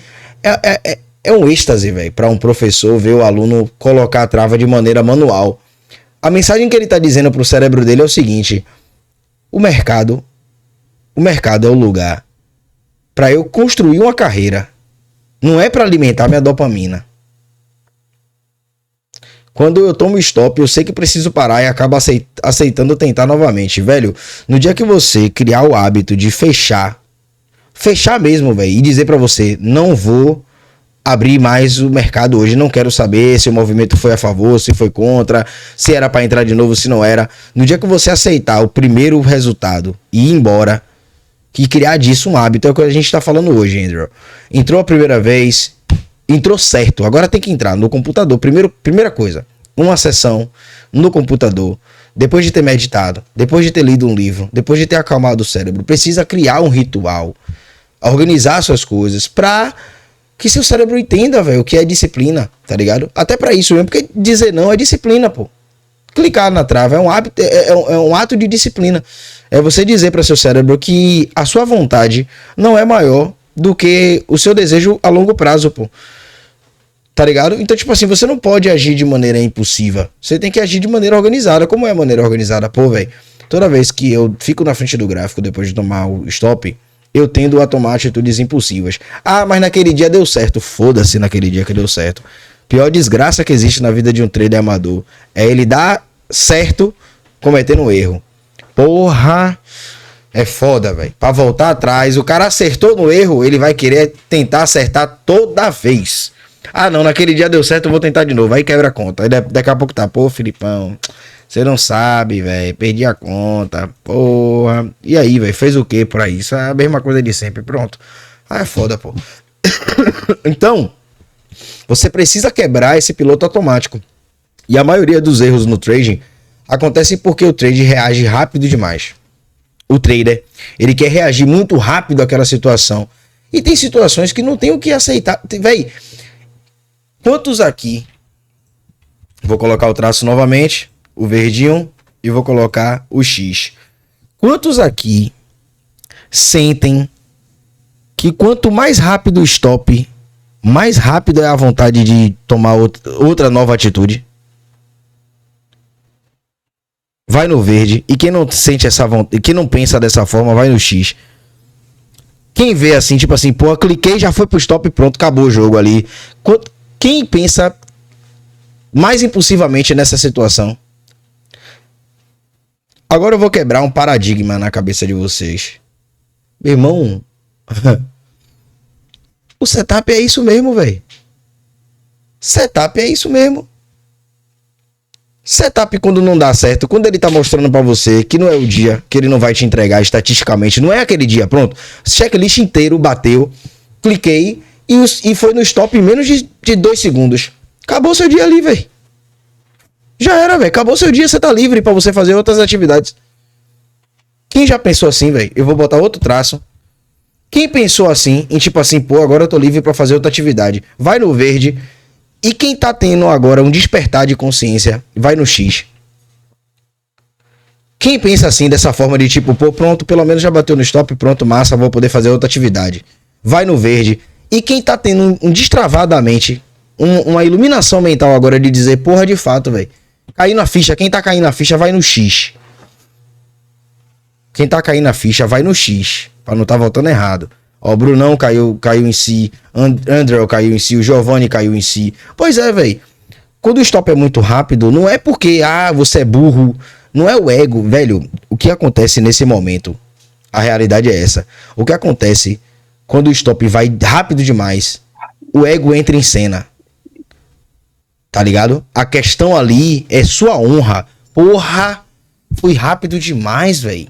É um êxtase, velho, pra um professor ver o aluno colocar a trava de maneira manual. A mensagem que ele tá dizendo pro cérebro dele é o seguinte: o mercado é o lugar para eu construir uma carreira. Não é para alimentar minha dopamina. Quando eu tomo stop, eu sei que preciso parar e acabo aceitando tentar novamente. Velho, no dia que você criar o hábito de fechar mesmo, velho, e dizer para você, não vou abrir mais o mercado hoje, não quero saber se o movimento foi a favor, se foi contra, se era para entrar de novo, se não era. No dia que você aceitar o primeiro resultado e ir embora, que criar disso um hábito, é o que a gente tá falando hoje, Andrew. Entrou a primeira vez, entrou certo, agora tem que entrar no computador. Primeira coisa, uma sessão no computador, depois de ter meditado, depois de ter lido um livro, depois de ter acalmado o cérebro, precisa criar um ritual, organizar suas coisas, pra que seu cérebro entenda, velho, o que é disciplina, tá ligado? Até pra isso mesmo, porque dizer não é disciplina, pô. Clicar na trava é um hábito, é um ato de disciplina. É você dizer para seu cérebro que a sua vontade não é maior do que o seu desejo a longo prazo, pô. Tá ligado? Então, tipo assim, você não pode agir de maneira impulsiva. Você tem que agir de maneira organizada. Como é a maneira organizada? Pô, velho, toda vez que eu fico na frente do gráfico depois de tomar o stop, eu tendo a tomar atitudes impulsivas. Ah, mas naquele dia deu certo. Foda-se naquele dia que deu certo. Pior desgraça que existe na vida de um trader amador é ele dar certo cometendo um erro. Porra, é foda, velho. Pra voltar atrás, o cara acertou no erro, ele vai querer tentar acertar toda vez. Ah, não, naquele dia deu certo, eu vou tentar de novo. Aí quebra a conta. Aí daqui a pouco tá, pô, Filipão, você não sabe, velho, perdi a conta, porra. E aí, velho, fez o que por aí? Isso é a mesma coisa de sempre, pronto. Ah, é foda, pô. Então, você precisa quebrar esse piloto automático. E a maioria dos erros no trading acontece porque o trade reage rápido demais. O trader, ele quer reagir muito rápido àquela situação. E tem situações que não tem o que aceitar. Véi, quantos aqui... Vou colocar o traço novamente, o verdinho, e vou colocar o X. Quantos aqui sentem que quanto mais rápido o stop, mais rápido é a vontade de tomar outra nova atitude? Vai no verde. E quem não sente essa vontade, quem não pensa dessa forma, vai no X. Quem vê assim, tipo assim, pô, cliquei, já foi pro stop, pronto, acabou o jogo ali. Quem pensa mais impulsivamente nessa situação? Agora eu vou quebrar um paradigma na cabeça de vocês. Meu irmão, o setup é isso mesmo, velho. Setup é isso mesmo. Setup, quando não dá certo, quando ele tá mostrando pra você que não é o dia, que ele não vai te entregar estatisticamente, não é aquele dia, pronto, checklist inteiro, bateu, cliquei e foi no stop em menos de 2 segundos. Acabou seu dia ali, velho. Já era, velho, acabou seu dia, você tá livre pra você fazer outras atividades. Quem já pensou assim, velho? Eu vou botar outro traço. Quem pensou assim, em tipo assim, pô, agora eu tô livre pra fazer outra atividade, vai no verde. E quem tá tendo agora um despertar de consciência, vai no X. Quem pensa assim, dessa forma de tipo, pô, pronto, pelo menos já bateu no stop, pronto, massa, vou poder fazer outra atividade. vai no verde. E quem tá tendo destravadamente uma iluminação mental agora de dizer, porra, de fato, velho. Caindo a ficha, quem tá caindo a ficha vai no X. Quem tá caindo a ficha vai no X. Pra não tá voltando errado. Ó, o Brunão caiu em si. André caiu em si. O Giovanni caiu em si. Pois é, velho. Quando o stop é muito rápido, não é porque, você é burro. Não é o ego, velho. O que acontece nesse momento? A realidade é essa. O que acontece quando o stop vai rápido demais? O ego entra em cena. Tá ligado? A questão ali é sua honra. Porra, fui rápido demais, velho.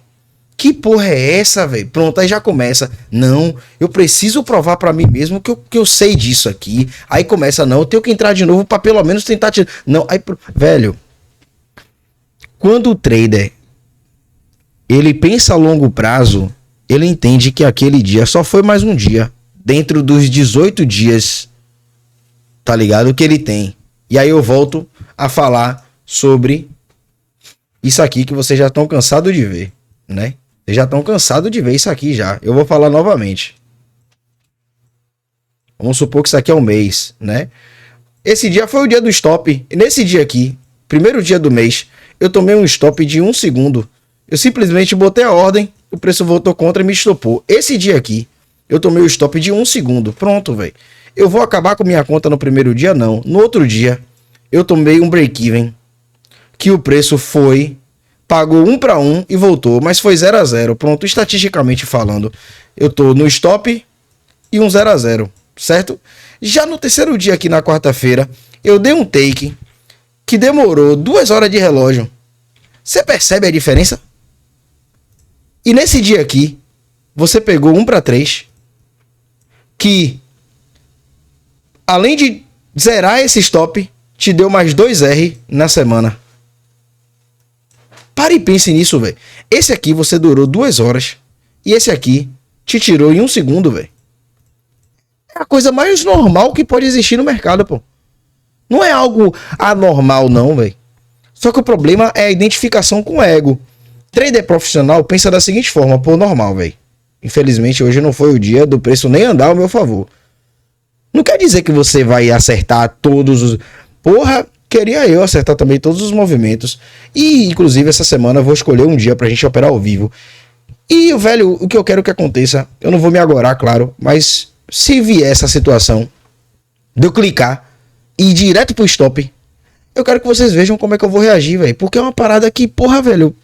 Que porra é essa, velho? Pronto, aí já começa. Não, eu preciso provar pra mim mesmo que eu sei disso aqui. Aí começa, não, eu tenho que entrar de novo pra pelo menos tentar tirar. Não, aí, velho. Quando o trader ele pensa a longo prazo, ele entende que aquele dia só foi mais um dia. Dentro dos 18 dias, tá ligado? Que ele tem. E aí eu volto a falar sobre isso aqui que vocês já estão cansados de ver, né? Vocês já estão cansados de ver isso aqui já. Eu vou falar novamente. Vamos supor que isso aqui é um mês, né? Esse dia foi o dia do stop. E nesse dia aqui, primeiro dia do mês, eu tomei um stop de 1 segundo. Eu simplesmente botei a ordem, o preço voltou contra e me estopou. Esse dia aqui, eu tomei o stop de 1 segundo. Pronto, velho. Eu vou acabar com minha conta no primeiro dia? Não. No outro dia, eu tomei um break-even, que o preço foi, pagou 1 para 1 e voltou, mas foi 0 a 0. Pronto, estatisticamente falando, eu tô no stop e um 0 a 0, certo? Já no terceiro dia aqui na quarta-feira, eu dei um take que demorou 2 horas de relógio. Você percebe a diferença? E nesse dia aqui, você pegou 1 para 3, que além de zerar esse stop, te deu mais 2R na semana. Pare e pense nisso, velho. Esse aqui você durou 2 horas e esse aqui te tirou em 1 segundo, velho. É a coisa mais normal que pode existir no mercado, pô. Não é algo anormal, não, velho. Só que o problema é a identificação com o ego. Trader profissional pensa da seguinte forma, pô, normal, velho. Infelizmente, hoje não foi o dia do preço nem andar ao meu favor. Não quer dizer que você vai acertar todos os... Porra, queria eu acertar também todos os movimentos. E, inclusive, essa semana eu vou escolher um dia pra gente operar ao vivo. E, velho, o que eu quero que aconteça, eu não vou me agorar, claro, mas se vier essa situação de eu clicar e ir direto pro stop, eu quero que vocês vejam como é que eu vou reagir, velho. Porque é uma parada que, porra, velho,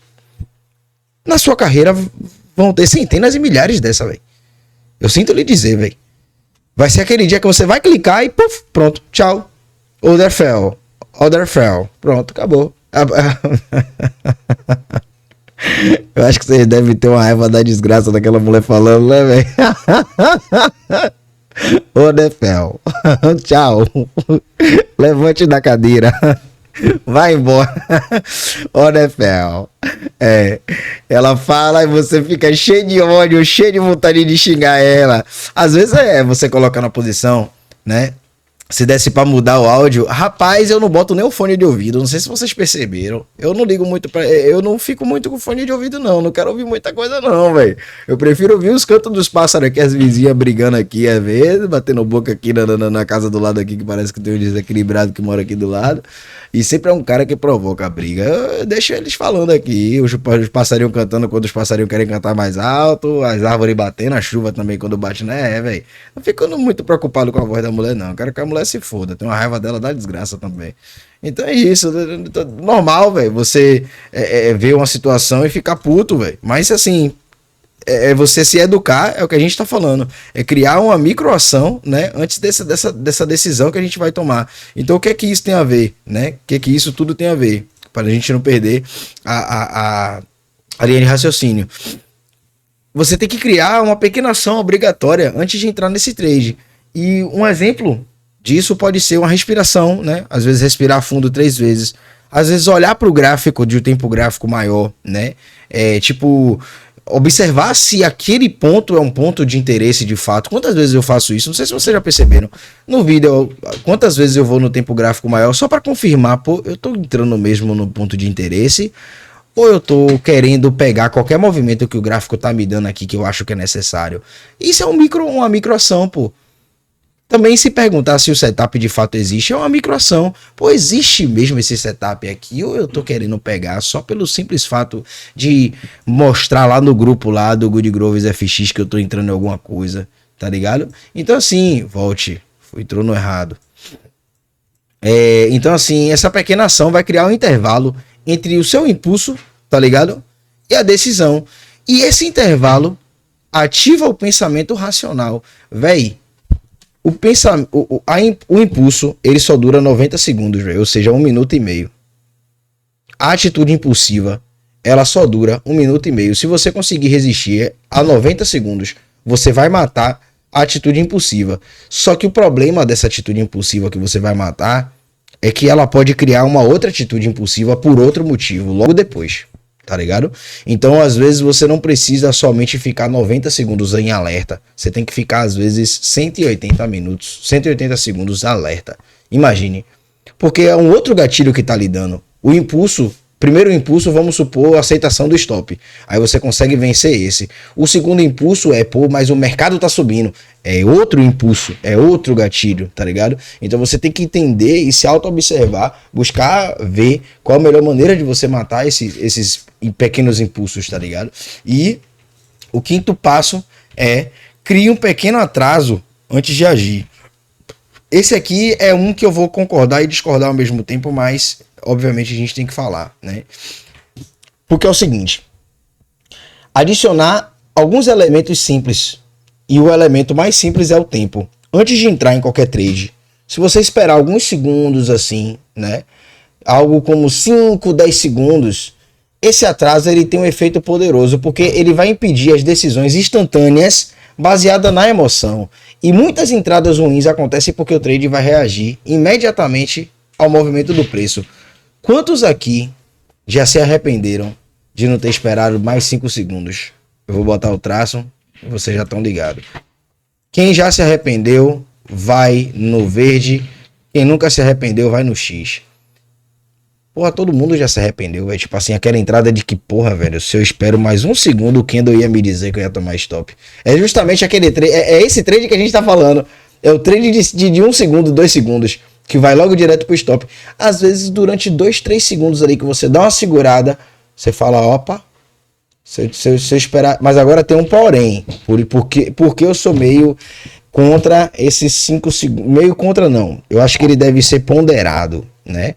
na sua carreira vão ter centenas e milhares dessa, velho. Eu sinto lhe dizer, velho. Vai ser aquele dia que você vai clicar e puf, pronto, tchau. Order fell. Pronto, acabou. Eu acho que vocês devem ter uma raiva da desgraça daquela mulher falando, né, velho? Order fell. Tchau. Levante da cadeira. Vai embora. Order fell. Ela fala e você fica cheio de ódio, cheio de vontade de xingar ela. Às vezes você coloca na posição, né? Se desse pra mudar o áudio, rapaz, eu não boto nem o fone de ouvido. Não sei se vocês perceberam. Eu não ligo muito pra. Eu não fico muito com fone de ouvido, não. Não quero ouvir muita coisa, não, velho. Eu prefiro ouvir os cantos dos pássaros aqui, as vizinhas brigando aqui, às vezes, batendo boca aqui na casa do lado aqui, que parece que tem um desequilibrado que mora aqui do lado. E sempre é um cara que provoca a briga. Eu deixo eles falando aqui. Os passarinhos cantando quando os passarinhos querem cantar mais alto. As árvores batendo, a chuva também quando bate, né? Velho. Não fico muito preocupado com a voz da mulher, não. Eu quero que a mulher se foda. Tem uma raiva dela da desgraça também. Então é isso. Normal, velho. Você ver uma situação e ficar puto, velho. Mas assim, você se educar, é o que a gente tá falando. É criar uma microação, né? Antes dessa decisão que a gente vai tomar. Então o que é que isso tem a ver, né? O que é que isso tudo tem a ver? Para a gente não perder a linha de raciocínio. Você tem que criar uma pequena ação obrigatória antes de entrar nesse trade. E um exemplo disso pode ser uma respiração, né? Às vezes respirar fundo 3 vezes. Às vezes olhar para o gráfico de um tempo gráfico maior, né? Tipo, observar se aquele ponto é um ponto de interesse de fato. Quantas vezes eu faço isso? Não sei se vocês já perceberam. No vídeo, quantas vezes eu vou no tempo gráfico maior só para confirmar, pô, eu tô entrando mesmo no ponto de interesse ou eu tô querendo pegar qualquer movimento que o gráfico tá me dando aqui que eu acho que é necessário. Isso é uma microação, pô. Também se perguntar se o setup de fato existe, é uma microação. Pô, existe mesmo esse setup aqui? Ou eu tô querendo pegar só pelo simples fato de mostrar lá no grupo lá do Good Groves FX que eu tô entrando em alguma coisa, tá ligado? Então assim, volte, entrou no errado. Então assim, essa pequena ação vai criar um intervalo entre o seu impulso, tá ligado? E a decisão. E esse intervalo ativa o pensamento racional. Véi, o impulso, ele só dura 90 segundos, véio, ou seja, 1 minuto e meio. A atitude impulsiva, ela só dura 1 minuto e meio. Se você conseguir resistir a 90 segundos, você vai matar a atitude impulsiva. Só que o problema dessa atitude impulsiva que você vai matar é que ela pode criar uma outra atitude impulsiva por outro motivo, logo depois. Tá ligado? Então, às vezes, você não precisa somente ficar 90 segundos em alerta. Você tem que ficar, às vezes, 180 segundos alerta. Imagine. Porque é um outro gatilho que tá lhe dando. O impulso, primeiro impulso, vamos supor, a aceitação do stop. Aí você consegue vencer esse. O segundo impulso é, pô, mas o mercado tá subindo. É outro impulso, é outro gatilho, tá ligado? Então você tem que entender e se auto-observar, buscar ver qual a melhor maneira de você matar esses pequenos impulsos, tá ligado? E o quinto passo é crie um pequeno atraso antes de agir. Esse aqui é um que eu vou concordar e discordar ao mesmo tempo, mas obviamente a gente tem que falar, né? Porque é o seguinte, adicionar alguns elementos simples. E o elemento mais simples é o tempo. Antes de entrar em qualquer trade, se você esperar alguns segundos assim, né? Algo como 5, 10 segundos, esse atraso ele tem um efeito poderoso, porque ele vai impedir as decisões instantâneas baseadas na emoção. E muitas entradas ruins acontecem porque o trade vai reagir imediatamente ao movimento do preço. Quantos aqui já se arrependeram de não ter esperado mais 5 segundos? Eu vou botar o traço. Vocês já estão ligados. Quem já se arrependeu, vai no verde. Quem nunca se arrependeu, vai no X. Porra, todo mundo já se arrependeu, velho. Tipo assim, aquela entrada de que, porra, velho, se eu espero mais 1 segundo, o Kendall ia me dizer que eu ia tomar stop. É justamente aquele trade, é esse trade que a gente tá falando. É o trade de 1 segundo, 2 segundos, que vai logo direto pro stop. Às vezes, durante 2, 3 segundos ali que você dá uma segurada, você fala, opa, se eu esperar, mas agora tem um porém, porque eu sou meio contra esses 5 segundos, meio contra não, eu acho que ele deve ser ponderado, né?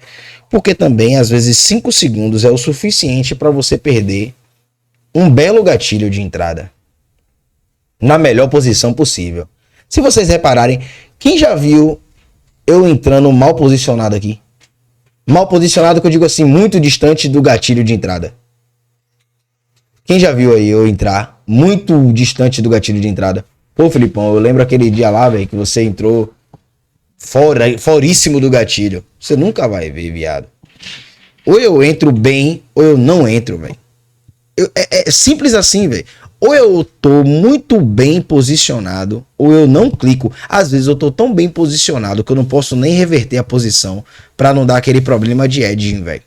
Porque também às vezes 5 segundos é o suficiente para você perder um belo gatilho de entrada na melhor posição possível. Se vocês repararem, quem já viu eu entrando mal posicionado aqui? Mal posicionado que eu digo assim, muito distante do gatilho de entrada. Quem já viu aí eu entrar muito distante do gatilho de entrada? Pô, Felipão, eu lembro aquele dia lá, velho, que você entrou foríssimo do gatilho. Você nunca vai ver, viado. Ou eu entro bem, ou eu não entro, velho. É simples assim, velho. Ou eu tô muito bem posicionado, ou eu não clico. Às vezes eu tô tão bem posicionado que eu não posso nem reverter a posição pra não dar aquele problema de edging, velho.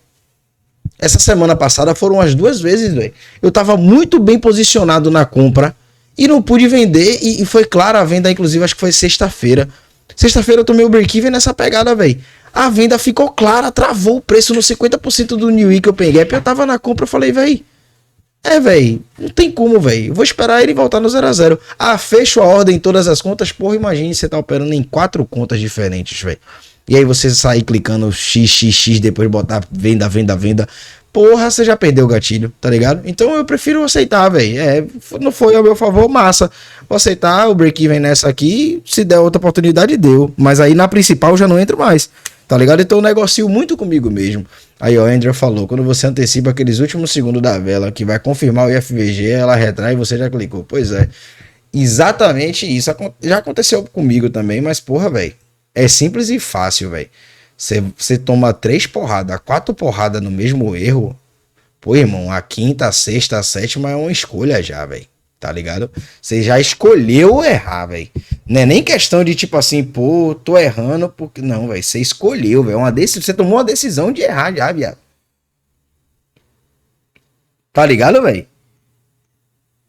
Essa semana passada foram as 2 vezes, velho. Eu tava muito bem posicionado na compra e não pude vender. E foi clara a venda, inclusive, acho que foi sexta-feira. Sexta-feira eu tomei o break-even nessa pegada, velho. A venda ficou clara, travou o preço no 50% do New Week Open Gap. Eu tava na compra, eu falei, velho. Velho, não tem como, velho. Vou esperar ele voltar no 0 a 0. Ah, fecho a ordem em todas as contas. Porra, imagine você tá operando em 4 contas diferentes, velho. E aí você sair clicando XXX, depois botar venda, venda, venda. Porra, você já perdeu o gatilho, tá ligado? Então eu prefiro aceitar, velho. Não foi ao meu favor, massa. Vou aceitar o break-even nessa aqui. Se der outra oportunidade, deu. Mas aí na principal eu já não entro mais, tá ligado? Então eu negocio muito comigo mesmo. Aí ó, o Andrew falou, quando você antecipa aqueles últimos segundos da vela que vai confirmar o IFVG, ela retrai e você já clicou. Pois é. Exatamente isso. Já aconteceu comigo também, mas porra, velho. É simples e fácil, velho. Você toma 3 porradas, 4 porradas no mesmo erro. Pô, irmão, a quinta, a sexta, a sétima é uma escolha já, velho. Tá ligado? Você já escolheu errar, velho. Não é nem questão de tipo assim, pô, tô errando porque. Não, velho. Você escolheu, velho. Você tomou uma decisão de errar já, viado. Tá ligado, velho?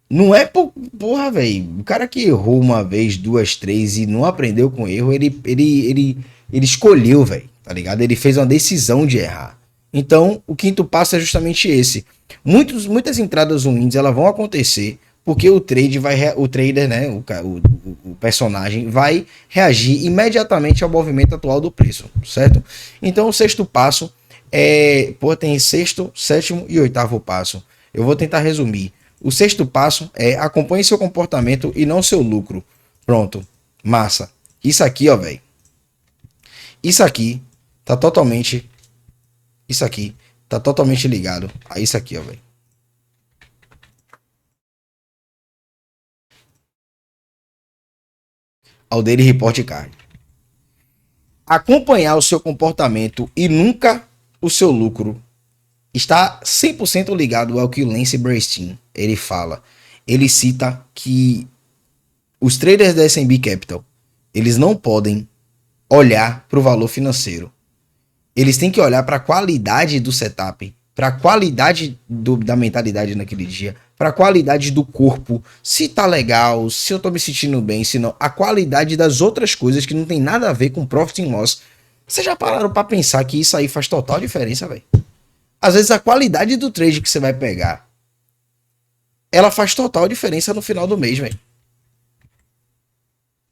Não é porra, velho. O cara que errou uma vez, duas, três e não aprendeu com erro, ele escolheu, velho. Tá ligado? Ele fez uma decisão de errar. Então, o quinto passo é justamente esse. Muitas entradas ruins elas vão acontecer porque o trader, né, o personagem vai reagir imediatamente ao movimento atual do preço, certo? Então, o sexto passo tem sexto, sétimo e oitavo passo. Eu vou tentar resumir. O sexto passo é acompanhe seu comportamento e não seu lucro. Pronto. Massa. Isso aqui, ó, velho. Isso aqui tá totalmente. Isso aqui tá totalmente ligado a isso aqui, ó, velho. Ao Daily Report Card. Acompanhar o seu comportamento e nunca o seu lucro está 100% ligado ao que o Lance Bernstein ele fala. Ele cita que os traders da S&P Capital, eles não podem olhar para o valor financeiro. Eles têm que olhar para a qualidade do setup, para a qualidade da mentalidade naquele dia, para a qualidade do corpo, se tá legal, se eu tô me sentindo bem, se não, a qualidade das outras coisas que não tem nada a ver com profit and loss. Vocês já pararam para pensar que isso aí faz total diferença, velho? Às vezes a qualidade do trade que você vai pegar, ela faz total diferença no final do mês, velho.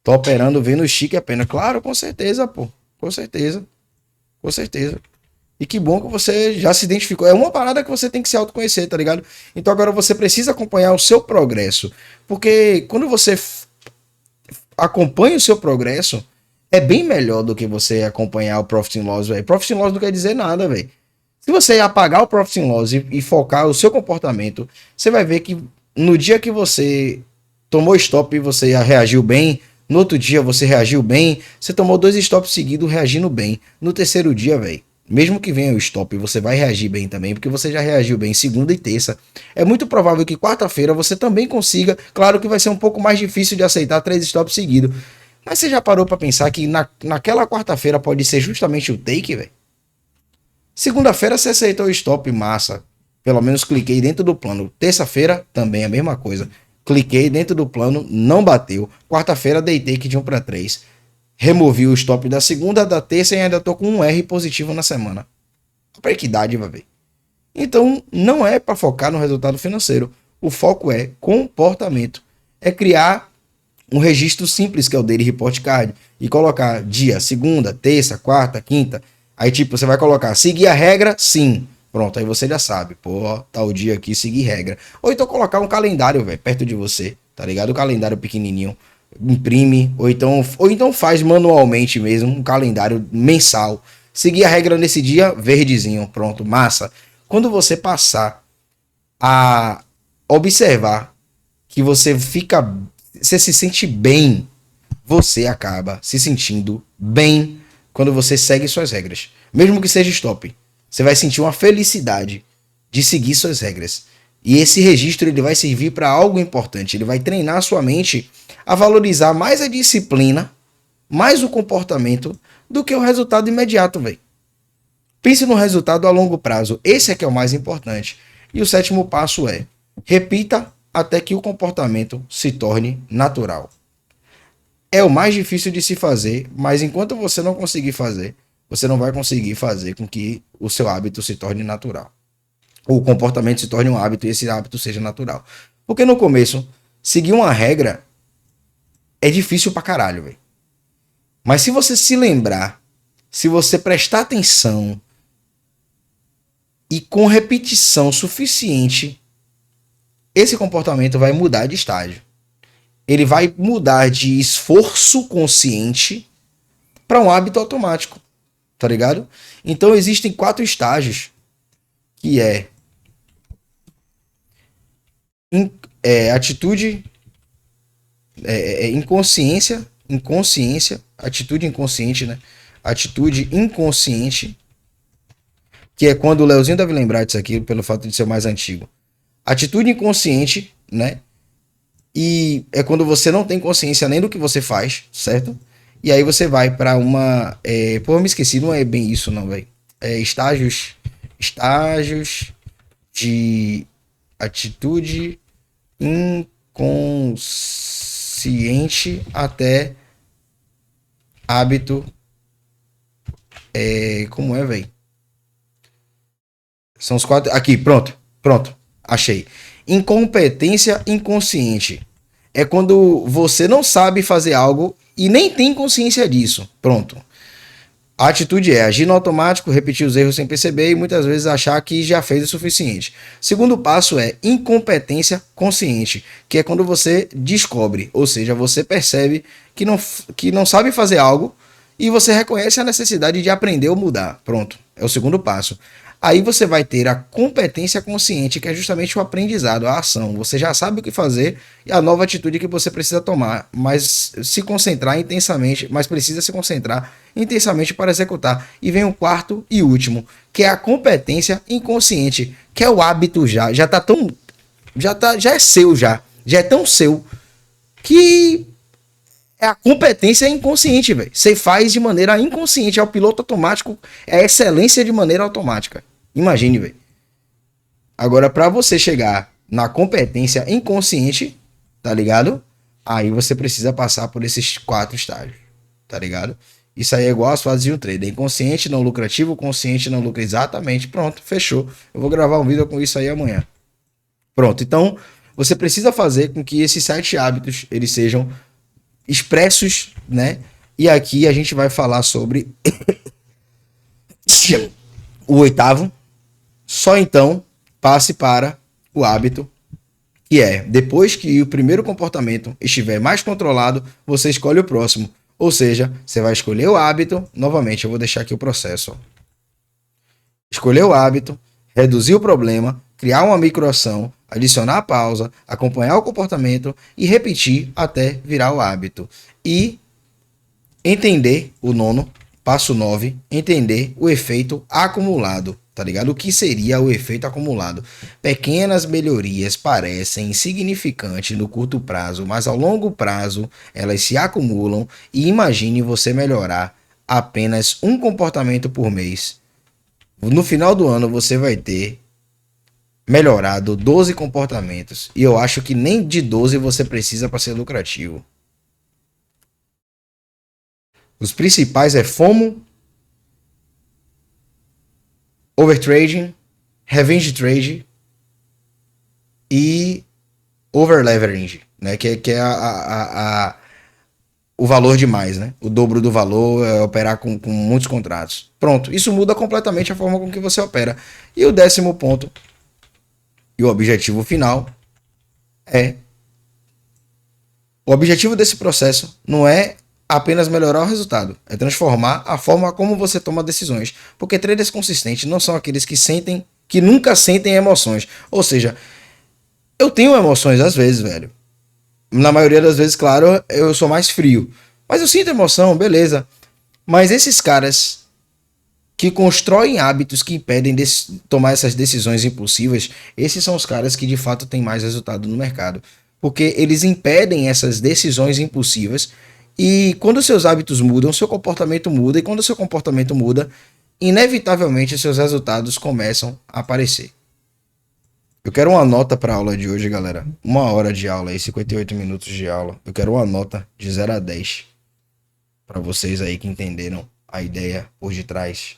Tô operando vendo chique apenas. Claro, com certeza, pô. Com certeza. Com certeza. E que bom que você já se identificou. É uma parada que você tem que se autoconhecer, tá ligado? Então agora você precisa acompanhar o seu progresso. Porque quando você acompanha o seu progresso, é bem melhor do que você acompanhar o Profit and Loss, velho. Profit and Loss não quer dizer nada, velho. Se você apagar o Profit and Loss e focar o seu comportamento, você vai ver que no dia que você tomou stop e você reagiu bem, no outro dia você reagiu bem, você tomou 2 stops seguidos reagindo bem. No terceiro dia, velho, mesmo que venha o stop, você vai reagir bem também, porque você já reagiu bem segunda e terça. É muito provável que quarta-feira você também consiga. Claro que vai ser um pouco mais difícil de aceitar 3 stops seguidos. Mas você já parou para pensar que naquela quarta-feira pode ser justamente o take, velho? Segunda-feira você aceitou o stop, massa. Pelo menos cliquei dentro do plano. Terça-feira também a mesma coisa. Cliquei dentro do plano, não bateu. Quarta-feira dei take de 1 para 3. Removi o stop da segunda, da terça e ainda tô com um R positivo na semana. Pra que dádiva, velho. Então, não é para focar no resultado financeiro. O foco é comportamento. É criar um registro simples, que é o Daily Report Card, e colocar dia, segunda, terça, quarta, quinta. Aí, tipo, você vai colocar, seguir a regra? Sim. Pronto, aí você já sabe. Pô, tal dia aqui, seguir regra. Ou então colocar um calendário, velho, perto de você, tá ligado? O calendário pequenininho. Imprime, ou então faz manualmente mesmo, um calendário mensal. Seguir a regra nesse dia, verdezinho, pronto, massa. Quando você passar a observar que você se sente bem, você acaba se sentindo bem quando você segue suas regras. Mesmo que seja stop, você vai sentir uma felicidade de seguir suas regras. E esse registro ele vai servir para algo importante. Ele vai treinar a sua mente a valorizar mais a disciplina, mais o comportamento, do que o resultado imediato, velho. Pense no resultado a longo prazo. Esse é que é o mais importante. E o sétimo passo é: repita até que o comportamento se torne natural. É o mais difícil de se fazer, mas enquanto você não conseguir fazer, você não vai conseguir fazer com que o seu hábito se torne natural. O comportamento se torne um hábito e esse hábito seja natural. Porque no começo, seguir uma regra é difícil pra caralho, velho. Mas se você se lembrar, se você prestar atenção e com repetição suficiente, esse comportamento vai mudar de estágio. Ele vai mudar de esforço consciente para um hábito automático, tá ligado? Então existem 4 estágios, que atitude, inconsciência, atitude inconsciente, né? Atitude inconsciente, que é quando o Leozinho deve lembrar disso aqui, pelo fato de ser o mais antigo. Atitude inconsciente, né? E é quando você não tem consciência nem do que você faz, certo? E aí você vai para uma... Pô, eu me esqueci, não é bem isso não, velho. Estágios de Atitude inconsciente até hábito. Como é, velho? São os quatro. Aqui, pronto. Pronto. Achei. Incompetência inconsciente. É quando você não sabe fazer algo e nem tem consciência disso. Pronto. A atitude é agir no automático, repetir os erros sem perceber e muitas vezes achar que já fez o suficiente. Segundo passo é incompetência consciente, que é quando você descobre, ou seja, você percebe que não sabe fazer algo e você reconhece a necessidade de aprender ou mudar. Pronto, é o segundo passo. Aí você vai ter a competência consciente, que é justamente o aprendizado, a ação. Você já sabe o que fazer e a nova atitude que você precisa tomar, mas se concentrar intensamente, mas precisa se concentrar intensamente para executar. E vem o quarto e último, que é a competência inconsciente, que é o hábito já tá tão já é seu já é tão seu que é a competência inconsciente, velho. Você faz de maneira inconsciente, é o piloto automático, é a excelência de maneira automática. Imagine, velho. Agora, para você chegar na competência inconsciente, tá ligado? Aí você precisa passar por esses quatro estágios, tá ligado? Isso aí é igual às fases de um trader. Inconsciente, não lucrativo, consciente, não lucra. Exatamente. Pronto, fechou. Eu vou gravar um vídeo com isso aí amanhã. Pronto, então você precisa fazer com que esses 7 hábitos eles sejam expressos, né? E aqui a gente vai falar sobre o oitavo. Só então passe para o hábito, que é depois que o primeiro comportamento estiver mais controlado, você escolhe o próximo. Ou seja, você vai escolher o hábito. Novamente, eu vou deixar aqui o processo. Ó. Escolher o hábito, reduzir o problema, criar uma microação, adicionar a pausa, acompanhar o comportamento e repetir até virar o hábito. E entender o nono, passo 9, entender o efeito acumulado, tá ligado? O que seria o efeito acumulado? Pequenas melhorias parecem insignificantes no curto prazo, mas ao longo prazo elas se acumulam e imagine você melhorar apenas um comportamento por mês. No final do ano você vai ter melhorado 12 comportamentos e eu acho que nem de 12 você precisa para ser lucrativo. Os principais é FOMO, Overtrading, Revenge Trade e Overleveraging, né? Que é o valor demais, né? O dobro do valor é operar com muitos contratos. Pronto, isso muda completamente a forma com que você opera. E o 10º ponto e o objetivo final é... O objetivo desse processo não é apenas melhorar o resultado, é transformar a forma como você toma decisões. Porque traders consistentes não são aqueles que sentem, que nunca sentem emoções. Ou seja, eu tenho emoções às vezes, velho. Na maioria das vezes, claro, eu sou mais frio. Mas eu sinto emoção, beleza. Mas esses caras que constroem hábitos que impedem de tomar essas decisões impulsivas, esses são os caras que de fato têm mais resultado no mercado. Porque eles impedem essas decisões impulsivas e quando seus hábitos mudam, seu comportamento muda e quando seu comportamento muda, inevitavelmente seus resultados começam a aparecer. Eu quero uma nota para a aula de hoje, galera. 1 hora de aula aí, 58 minutos de aula. Eu quero uma nota de 0 a 10 para vocês aí que entenderam a ideia por detrás.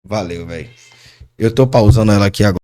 Valeu, velho. Eu tô pausando ela aqui agora.